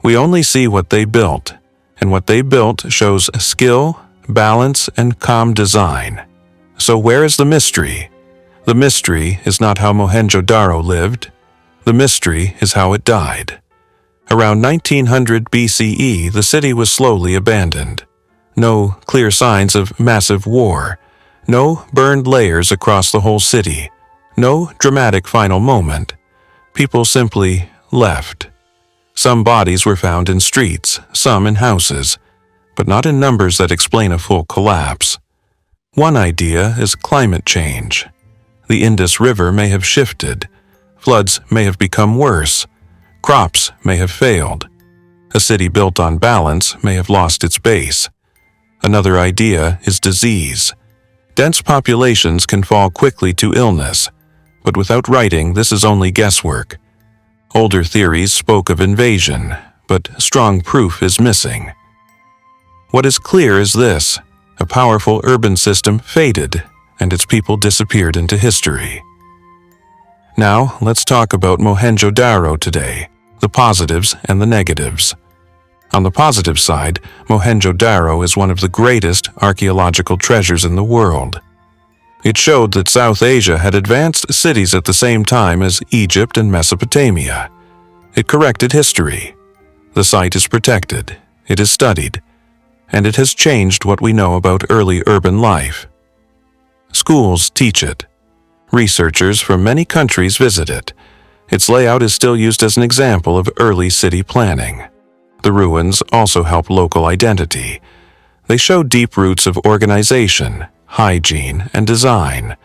We only see what they built, and what they built shows skill, balance, and calm design. So where is the mystery? The mystery is not how Mohenjo-Daro lived. The mystery is how it died. Around 1900 BCE, the city was slowly abandoned. No clear signs of massive war. No burned layers across the whole city. No dramatic final moment. People simply left. Some bodies were found in streets, some in houses, but not in numbers that explain a full collapse. One idea is climate change. The Indus River may have shifted. Floods may have become worse. Crops may have failed. A city built on balance may have lost its base. Another idea is disease. Dense populations can fall quickly to illness, but without writing, this is only guesswork. Older theories spoke of invasion, but strong proof is missing. What is clear is this: a powerful urban system faded, and its people disappeared into history. Now, let's talk about Mohenjo-Daro today, the positives and the negatives. On the positive side, Mohenjo-Daro is one of the greatest archaeological treasures in the world. It showed that South Asia had advanced cities at the same time as Egypt and Mesopotamia. It corrected history. The site is protected, it is studied, and it has changed what we know about early urban life. Schools teach it. Researchers from many countries visit it. Its layout is still used as an example of early city planning. The ruins also help local identity. They show deep roots of organization, hygiene, and design.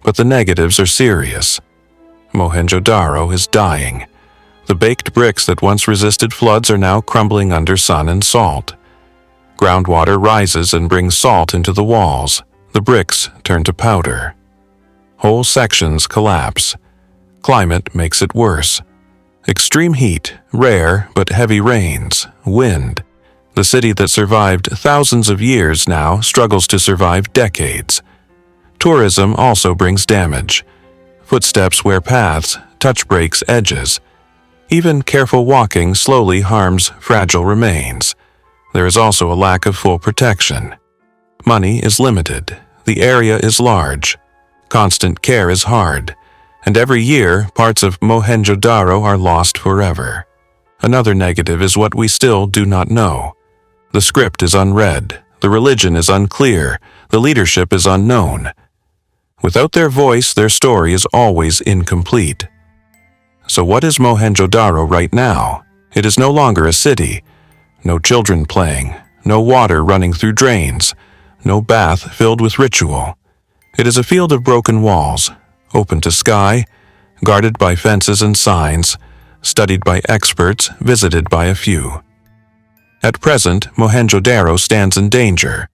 But the negatives are serious. Mohenjo-Daro is dying. The baked bricks that once resisted floods are now crumbling under sun and salt. Groundwater rises and brings salt into the walls. The bricks turn to powder. Whole sections collapse. Climate makes it worse. Extreme heat, rare but heavy rains, wind. The city that survived thousands of years now struggles to survive decades. Tourism also brings damage. Footsteps wear paths, touch breaks edges. Even careful walking slowly harms fragile remains. There is also a lack of full protection. Money is limited. The area is large. Constant care is hard. And every year, parts of Mohenjo-Daro are lost forever. Another negative is what we still do not know. The script is unread. The religion is unclear. The leadership is unknown. Without their voice, their story is always incomplete. So what is Mohenjo-Daro right now? It is no longer a city. No children playing. No water running through drains. No bath filled with ritual. It is a field of broken walls, open to sky, guarded by fences and signs, studied by experts, visited by a few. At present, Mohenjo-Daro stands in danger,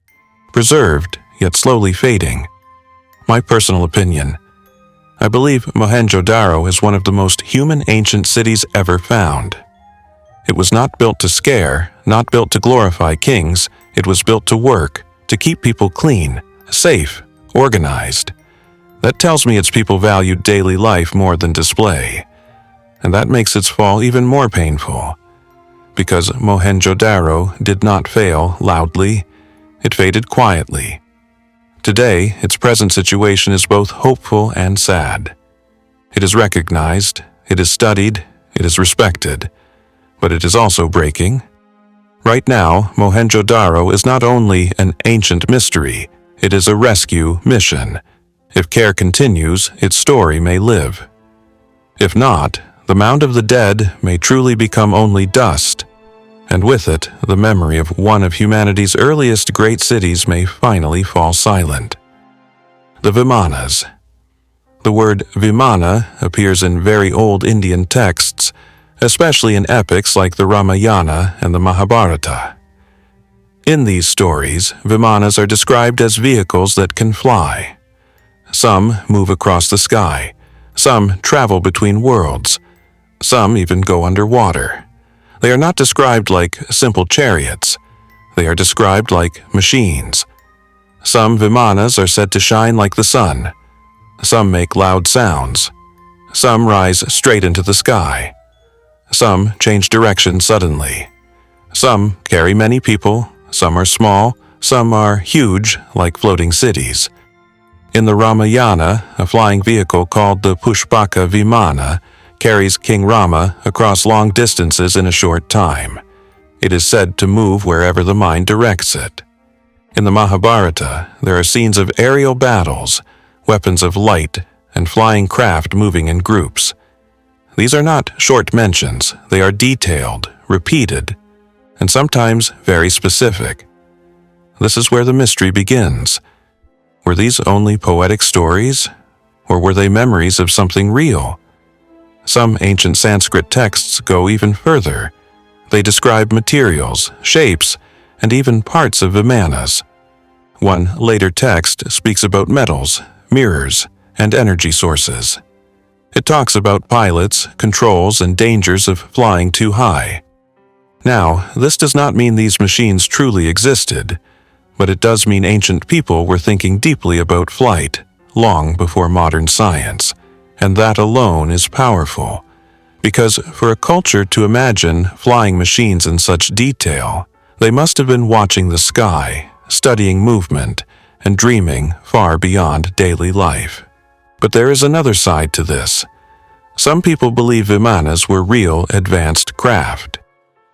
preserved yet slowly fading. My personal opinion: I believe Mohenjo-Daro is one of the most human ancient cities ever found. It was not built to scare, not built to glorify kings. It was built to work, to keep people clean, safe, organized. That tells me its people valued daily life more than display. And that makes its fall even more painful. Because Mohenjo-Daro did not fail loudly, it faded quietly. Today, its present situation is both hopeful and sad. It is recognized, it is studied, it is respected, but it is also breaking. Right now, Mohenjo-Daro is not only an ancient mystery, it is a rescue mission. If care continues, its story may live. If not, the mound of the dead may truly become only dust, and with it, the memory of one of humanity's earliest great cities may finally fall silent. The Vimanas. The word Vimana appears in very old Indian texts, especially in epics like the Ramayana and the Mahabharata. In these stories, Vimanas are described as vehicles that can fly. Some move across the sky, some travel between worlds, some even go underwater. They are not described like simple chariots. They are described like machines. Some Vimanas are said to shine like the sun. Some make loud sounds. Some rise straight into the sky. Some change direction suddenly. Some carry many people. Some are small. Some are huge, like floating cities. In the Ramayana, a flying vehicle called the Pushpaka Vimana carries King Rama across long distances in a short time. It is said to move wherever the mind directs it. In the Mahabharata, there are scenes of aerial battles, weapons of light, and flying craft moving in groups. These are not short mentions. They are detailed, repeated, and sometimes very specific. This is where the mystery begins. Were these only poetic stories, or were they memories of something real? Some ancient Sanskrit texts go even further. They describe materials, shapes, and even parts of Vimanas. One later text speaks about metals, mirrors, and energy sources. It talks about pilots, controls, and dangers of flying too high. Now, this does not mean these machines truly existed, but it does mean ancient people were thinking deeply about flight, long before modern science, and that alone is powerful. Because for a culture to imagine flying machines in such detail, they must have been watching the sky, studying movement, and dreaming far beyond daily life. But there is another side to this. Some people believe Vimanas were real advanced craft.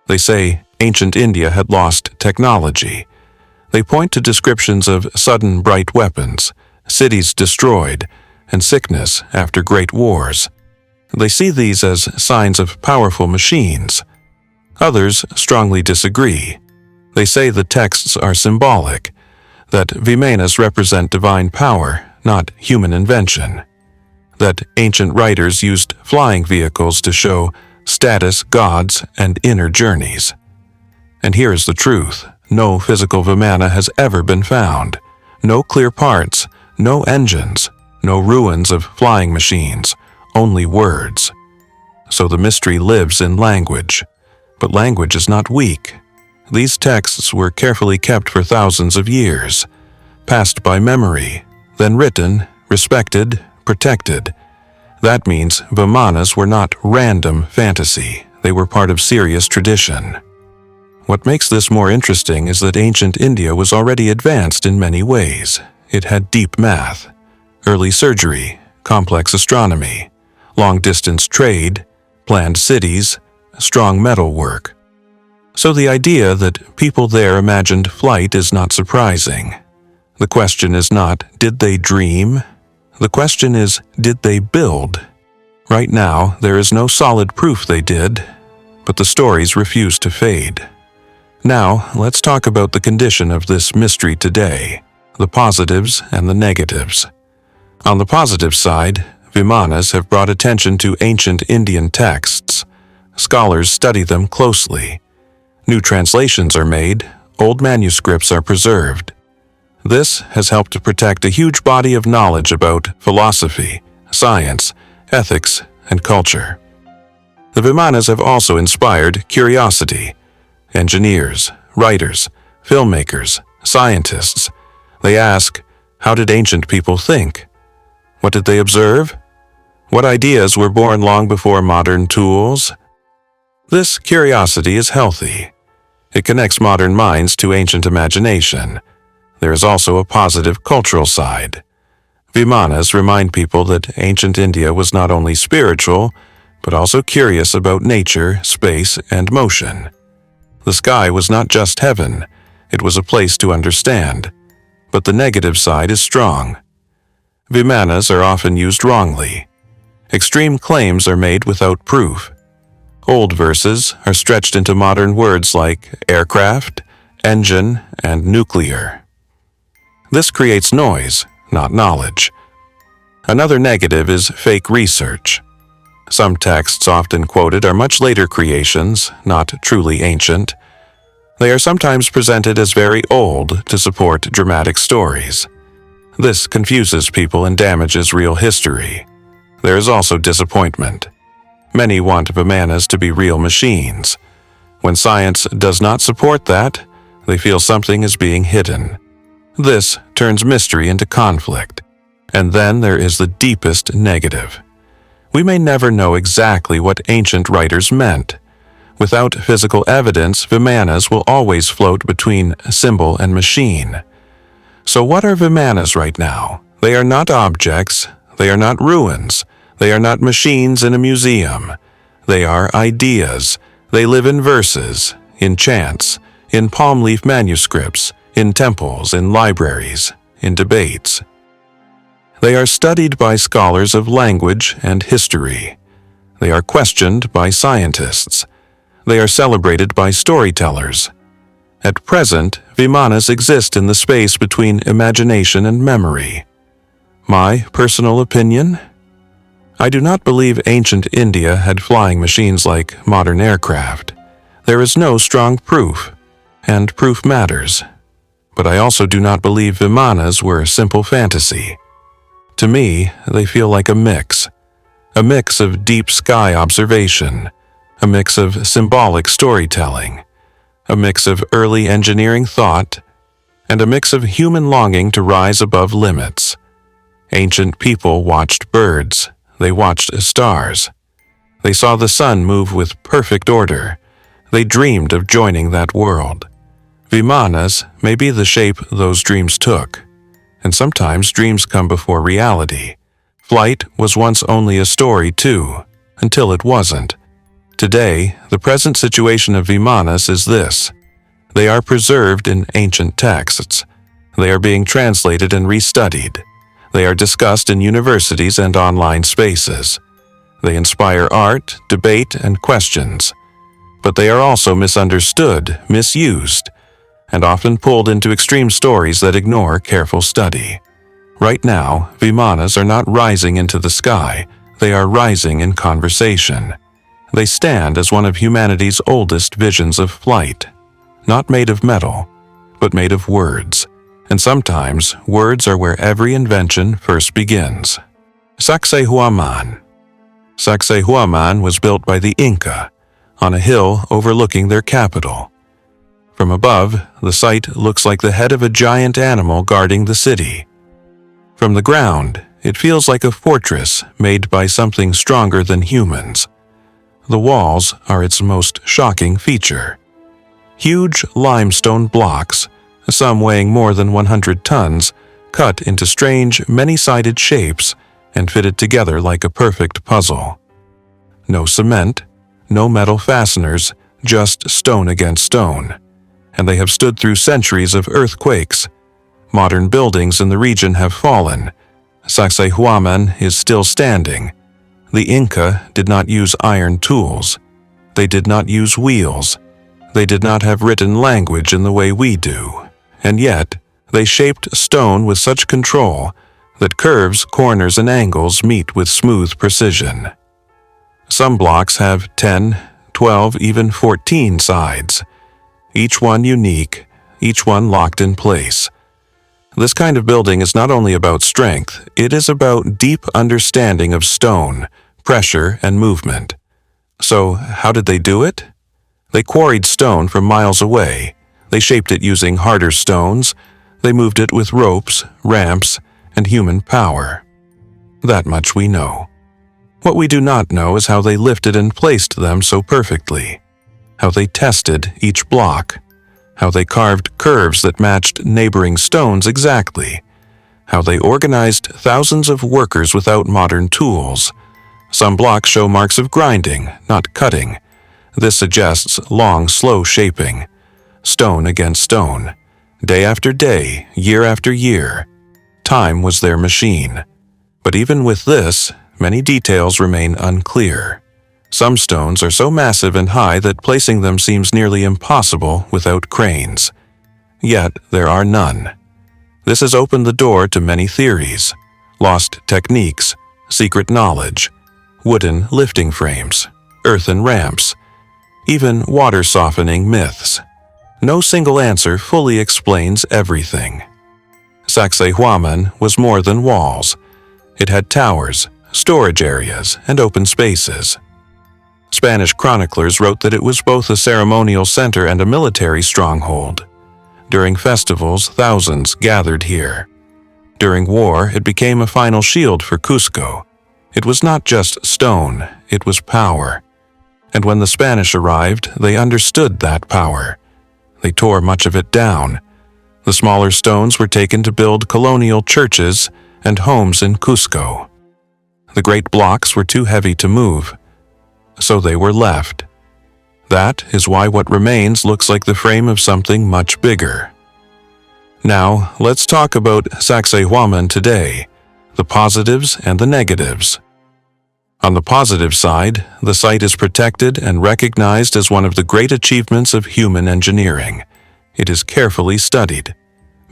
They say ancient India had lost technology. They point to descriptions of sudden bright weapons, cities destroyed, and sickness after great wars. They see these as signs of powerful machines. Others strongly disagree. They say the texts are symbolic, that Vimanas represent divine power, not human invention, that ancient writers used flying vehicles to show status, gods, and inner journeys. And here is the truth. No physical Vimana has ever been found. No clear parts, no engines, no ruins of flying machines, only words. so the mystery lives in language. But language is not weak. These texts were carefully kept for thousands of years, passed by memory, then written, respected, protected. That means Vimanas were not random fantasy. They were part of serious tradition. What makes this more interesting is that ancient India was already advanced in many ways. It had deep math, early surgery, complex astronomy, long-distance trade, planned cities, strong metalwork. So the idea that people there imagined flight is not surprising. The question is not, did they dream? The question is, did they build? Right now, there is no solid proof they did, but the stories refuse to fade. Now, let's talk about the condition of this mystery today, the positives and the negatives. On the positive side, Vimanas have brought attention to ancient Indian texts. Scholars study them closely. New translations are made, old manuscripts are preserved. This has helped to protect a huge body of knowledge about philosophy, science, ethics, and culture. The Vimanas have also inspired curiosity. Engineers, writers, filmmakers, scientists. They ask, how did ancient people think? What did they observe? What ideas were born long before modern tools? This curiosity is healthy. It connects modern minds to ancient imagination. There is also a positive cultural side. Vimanas remind people that ancient India was not only spiritual, but also curious about nature, space, and motion. The sky was not just heaven, it was a place to understand. But the negative side is strong. Vimanas are often used wrongly. Extreme claims are made without proof. Old verses are stretched into modern words like aircraft, engine, and nuclear. This creates noise, not knowledge. Another negative is fake research. Some texts often quoted are much later creations, not truly ancient. They are sometimes presented as very old to support dramatic stories. This confuses people and damages real history. There is also disappointment. Many want Vimanas to be real machines. When science does not support that, they feel something is being hidden. This turns mystery into conflict. And then there is the deepest negative. We may never know exactly what ancient writers meant. Without physical evidence, Vimanas will always float between symbol and machine. So what are Vimanas right now? They are not objects, they are not ruins, they are not machines in a museum. They are ideas. They live in verses, in chants, in palm leaf manuscripts, in temples, in libraries, in debates. They are studied by scholars of language and history. They are questioned by scientists. They are celebrated by storytellers. At present, Vimanas exist in the space between imagination and memory. My personal opinion? I do not believe ancient India had flying machines like modern aircraft. There is no strong proof, and proof matters. But I also do not believe Vimanas were simple fantasy. To me, they feel like a mix of deep sky observation, a mix of symbolic storytelling, a mix of early engineering thought, and a mix of human longing to rise above limits. Ancient people watched birds, they watched stars. They saw the sun move with perfect order. They dreamed of joining that world. Vimanas may be the shape those dreams took. And sometimes dreams come before reality. Flight was once only a story too, until it wasn't. Today, the present situation of Vimanas is this. They are preserved in ancient texts. They are being translated and restudied. They are discussed in universities and online spaces. They inspire art, debate, and questions. But they are also misunderstood, misused, and often pulled into extreme stories that ignore careful study. Right now, Vimanas are not rising into the sky, they are rising in conversation. They stand as one of humanity's oldest visions of flight, not made of metal, but made of words. And sometimes, words are where every invention first begins. Sakse Huaman. Sacsayhuaman was built by the Inca, on a hill overlooking their capital. From above, the site looks like the head of a giant animal guarding the city. From the ground, it feels like a fortress made by something stronger than humans. The walls are its most shocking feature. Huge limestone blocks, some weighing more than 100 tons, cut into strange, many-sided shapes and fitted together like a perfect puzzle. No cement, no metal fasteners, just stone against stone. And they have stood through centuries of earthquakes. Modern buildings in the region have fallen. Sacsayhuaman is still standing. The Inca did not use iron tools. They did not use wheels. They did not have written language in the way we do. And yet, they shaped stone with such control that curves, corners, and angles meet with smooth precision. Some blocks have 10, 12, even 14 sides, each one unique, each one locked in place. This kind of building is not only about strength, it is about deep understanding of stone, pressure, and movement. So, how did they do it? They quarried stone from miles away. They shaped it using harder stones. They moved it with ropes, ramps, and human power. That much we know. What we do not know is how they lifted and placed them so perfectly, how they tested each block, how they carved curves that matched neighboring stones exactly, how they organized thousands of workers without modern tools. Some blocks show marks of grinding, not cutting. This suggests long, slow shaping, stone against stone, day after day, year after year. Time was their machine. But even with this, many details remain unclear. Some stones are so massive and high that placing them seems nearly impossible without cranes. Yet there are none. This has opened the door to many theories, lost techniques, secret knowledge, wooden lifting frames, earthen ramps, even water-softening myths. No single answer fully explains everything. Sacsayhuaman was more than walls. It had towers, storage areas, and open spaces. Spanish chroniclers wrote that it was both a ceremonial center and a military stronghold. During festivals, thousands gathered here. During war, it became a final shield for Cusco. It was not just stone, it was power. And when the Spanish arrived, they understood that power. They tore much of it down. The smaller stones were taken to build colonial churches and homes in Cusco. The great blocks were too heavy to move, so they were left. That is why what remains looks like the frame of something much bigger. Now, let's talk about Sacsayhuaman today, the positives and the negatives. On the positive side, the site is protected and recognized as one of the great achievements of human engineering. It is carefully studied,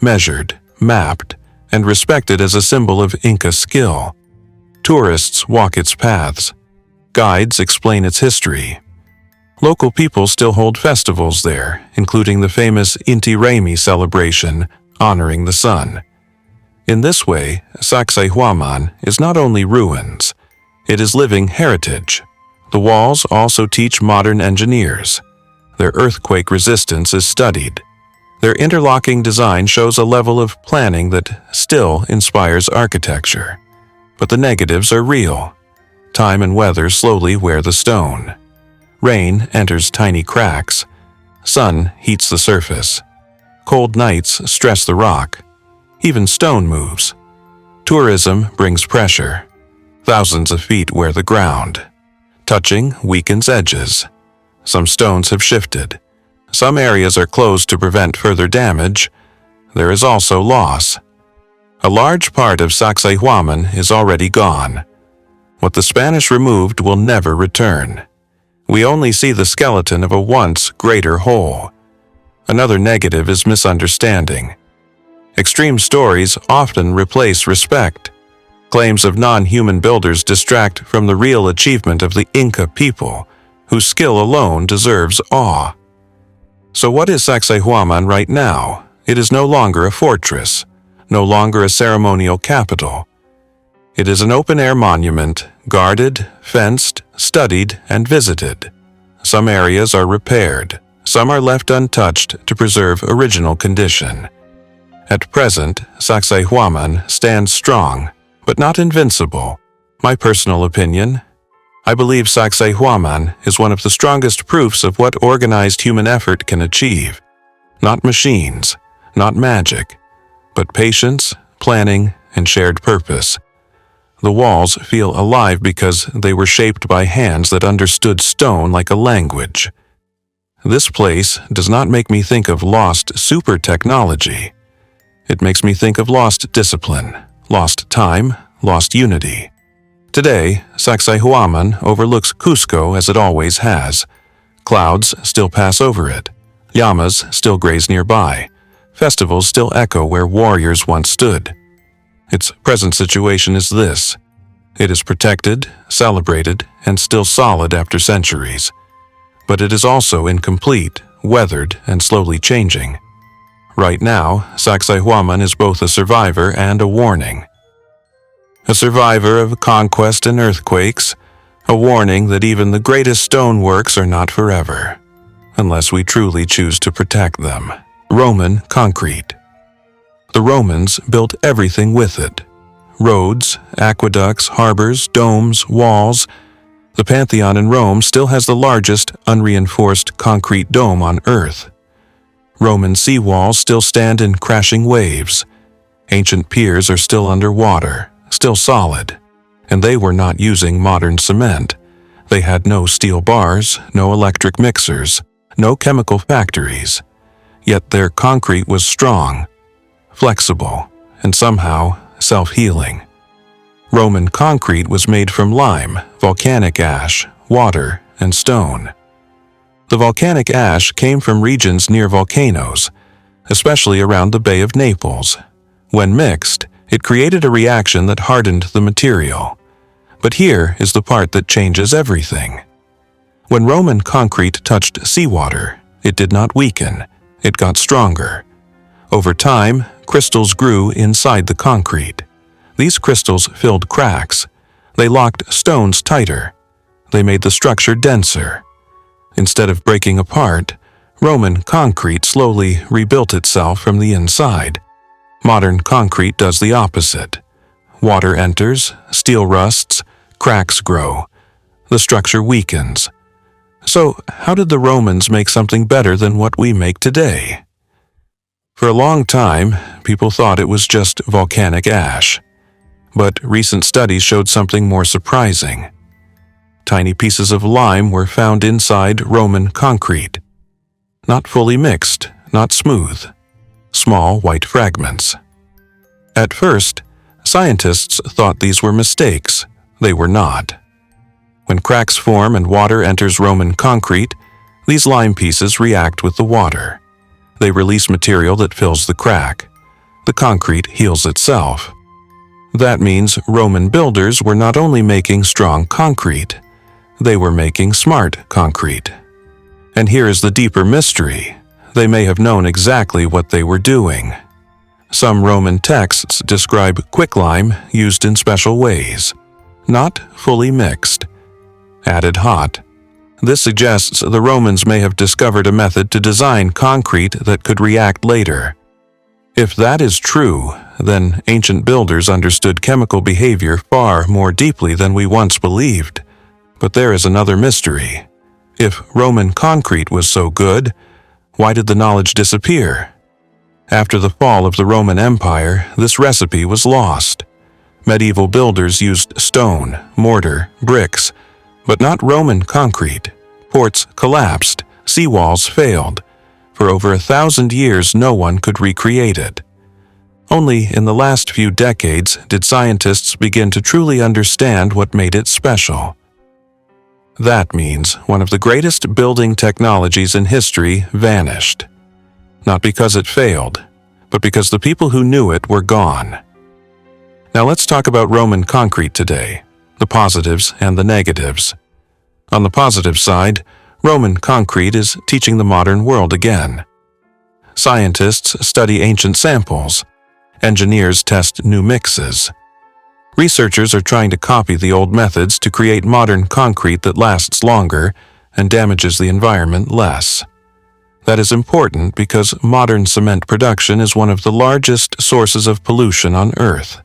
measured, mapped, and respected as a symbol of Inca skill. Tourists walk its paths. Guides explain its history. Local people still hold festivals there, including the famous Inti Raymi celebration, honoring the sun. In this way, Sacsayhuaman is not only ruins, it is living heritage. The walls also teach modern engineers. Their earthquake resistance is studied. Their interlocking design shows a level of planning that still inspires architecture. But the negatives are real. Time and weather slowly wear the stone. Rain enters tiny cracks. Sun heats the surface. Cold nights stress the rock. Even stone moves. Tourism brings pressure. Thousands of feet wear the ground. Touching weakens edges. Some stones have shifted. Some areas are closed to prevent further damage. There is also loss. A large part of Sacsayhuaman is already gone. What the Spanish removed will never return. We only see the skeleton of a once greater whole. Another negative is misunderstanding. Extreme stories often replace respect. Claims of non-human builders distract from the real achievement of the Inca people, whose skill alone deserves awe. So what is Sacsayhuaman right now? It is no longer a fortress, no longer a ceremonial capital. It is an open-air monument, guarded, fenced, studied, and visited. Some areas are repaired, some are left untouched to preserve original condition. At present, Sacsayhuaman stands strong, but not invincible. My personal opinion: I believe Sacsayhuaman is one of the strongest proofs of what organized human effort can achieve. Not machines, not magic, but patience, planning, and shared purpose. The walls feel alive because they were shaped by hands that understood stone like a language. This place does not make me think of lost super technology. It makes me think of lost discipline, lost time, lost unity. Today, Sacsayhuaman overlooks Cusco as it always has. Clouds still pass over it. Llamas still graze nearby. Festivals still echo where warriors once stood. Its present situation is this: it is protected, celebrated, and still solid after centuries. But it is also incomplete, weathered, and slowly changing. Right now, Sacsayhuaman is both a survivor and a warning. A survivor of conquest and earthquakes, a warning that even the greatest stoneworks are not forever, unless we truly choose to protect them. Roman concrete. The Romans built everything with it: roads, aqueducts, harbors, domes, walls. The Pantheon in Rome still has the largest unreinforced concrete dome on Earth. Roman seawalls still stand in crashing waves. Ancient piers are still underwater, still solid. And they were not using modern cement. They had no steel bars, no electric mixers, no chemical factories. Yet their concrete was strong, flexible, and somehow self-healing. Roman concrete was made from lime, volcanic ash, water, and stone. The volcanic ash came from regions near volcanoes, especially around the Bay of Naples. When mixed, it created a reaction that hardened the material. But here is the part that changes everything. When Roman concrete touched seawater, it did not weaken, it got stronger. Over time, crystals grew inside the concrete. These crystals filled cracks. They locked stones tighter. They made the structure denser. Instead of breaking apart, Roman concrete slowly rebuilt itself from the inside. Modern concrete does the opposite. Water enters, steel rusts, cracks grow. The structure weakens. So, how did the Romans make something better than what we make today? For a long time, people thought it was just volcanic ash. But recent studies showed something more surprising. Tiny pieces of lime were found inside Roman concrete. Not fully mixed, not smooth. Small white fragments. At first, scientists thought these were mistakes. They were not. When cracks form and water enters Roman concrete, these lime pieces react with the water. They release material that fills the crack. The concrete heals itself. That means Roman builders were not only making strong concrete, they were making smart concrete. And here is the deeper mystery. They may have known exactly what they were doing. Some Roman texts describe quicklime used in special ways, not fully mixed, added hot. This suggests the Romans may have discovered a method to design concrete that could react later. If that is true, then ancient builders understood chemical behavior far more deeply than we once believed. But there is another mystery. If Roman concrete was so good, why did the knowledge disappear? After the fall of the Roman Empire, this recipe was lost. Medieval builders used stone, mortar, bricks, but not Roman concrete. Ports collapsed, seawalls failed. For over 1,000 years, no one could recreate it. Only in the last few decades did scientists begin to truly understand what made it special. That means one of the greatest building technologies in history vanished. Not because it failed, but because the people who knew it were gone. Now let's talk about Roman concrete today, the positives and the negatives. On the positive side, Roman concrete is teaching the modern world again. Scientists study ancient samples. Engineers test new mixes. Researchers are trying to copy the old methods to create modern concrete that lasts longer and damages the environment less. That is important because modern cement production is one of the largest sources of pollution on Earth.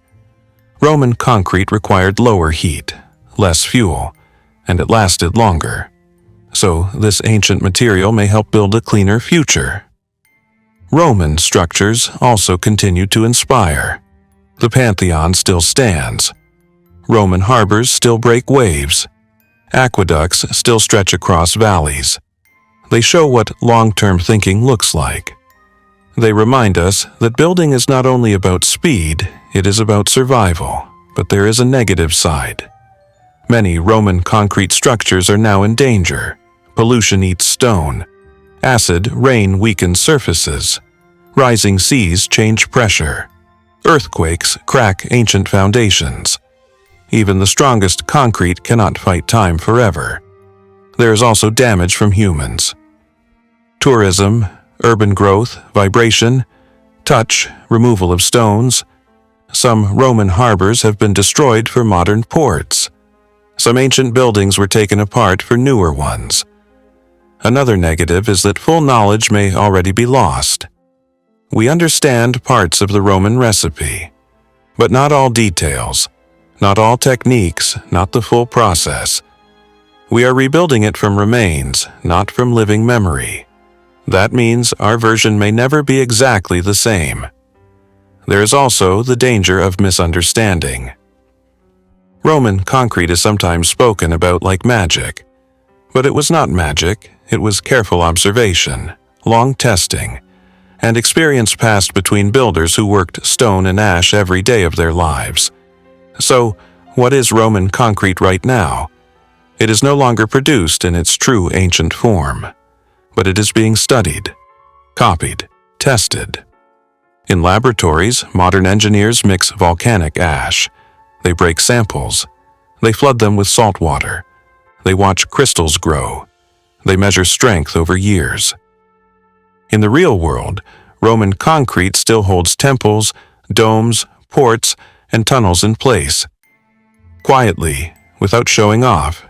Roman concrete required lower heat, less fuel, and it lasted longer. So this ancient material may help build a cleaner future. Roman structures also continue to inspire. The Pantheon still stands. Roman harbors still break waves. Aqueducts still stretch across valleys. They show what long-term thinking looks like. They remind us that building is not only about speed, it is about survival, but there is a negative side. Many Roman concrete structures are now in danger. Pollution eats stone. Acid rain weakens surfaces. Rising seas change pressure. Earthquakes crack ancient foundations. Even the strongest concrete cannot fight time forever. There is also damage from humans. Tourism, urban growth, vibration, touch, removal of stones. Some Roman harbors have been destroyed for modern ports. Some ancient buildings were taken apart for newer ones. Another negative is that full knowledge may already be lost. We understand parts of the Roman recipe, but not all details, not all techniques, not the full process. We are rebuilding it from remains, not from living memory. That means our version may never be exactly the same. There is also the danger of misunderstanding. Roman concrete is sometimes spoken about like magic, but it was not magic, it was careful observation, long testing, and experience passed between builders who worked stone and ash every day of their lives. So, what is Roman concrete right now? It is no longer produced in its true ancient form, but it is being studied, copied, tested. In laboratories, modern engineers mix volcanic ash. They break samples. They flood them with salt water. They watch crystals grow. They measure strength over years. In the real world, Roman concrete still holds temples, domes, ports, and tunnels in place. Quietly, without showing off.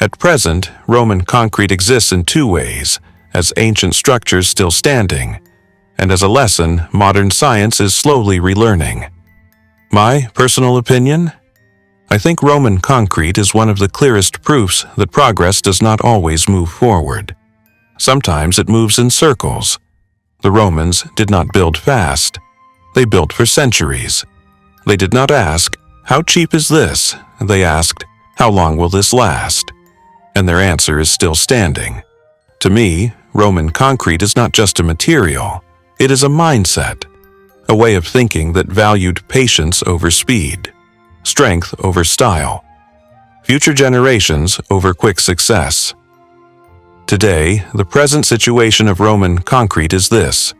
At present, Roman concrete exists in two ways, as ancient structures still standing, and as a lesson modern science is slowly relearning. My personal opinion? I think Roman concrete is one of the clearest proofs that progress does not always move forward. Sometimes it moves in circles. The Romans did not build fast. They built for centuries. They did not ask, "How cheap is this?" They asked, "How long will this last?" And their answer is still standing. To me, Roman concrete is not just a material. It is a mindset, a way of thinking that valued patience over speed, strength over style, future generations over quick success. Today, the present situation of Roman concrete is this.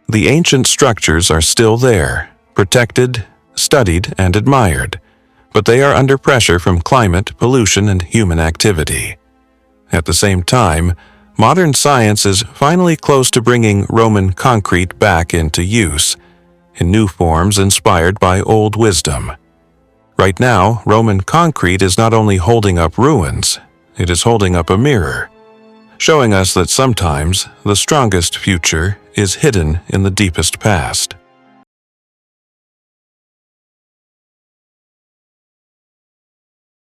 The ancient structures are still there, protected, studied, and admired, but they are under pressure from climate, pollution, and human activity. At the same time, modern science is finally close to bringing Roman concrete back into use, in new forms inspired by old wisdom. Right now, Roman concrete is not only holding up ruins, it is holding up a mirror, showing us that sometimes the strongest future is hidden in the deepest past.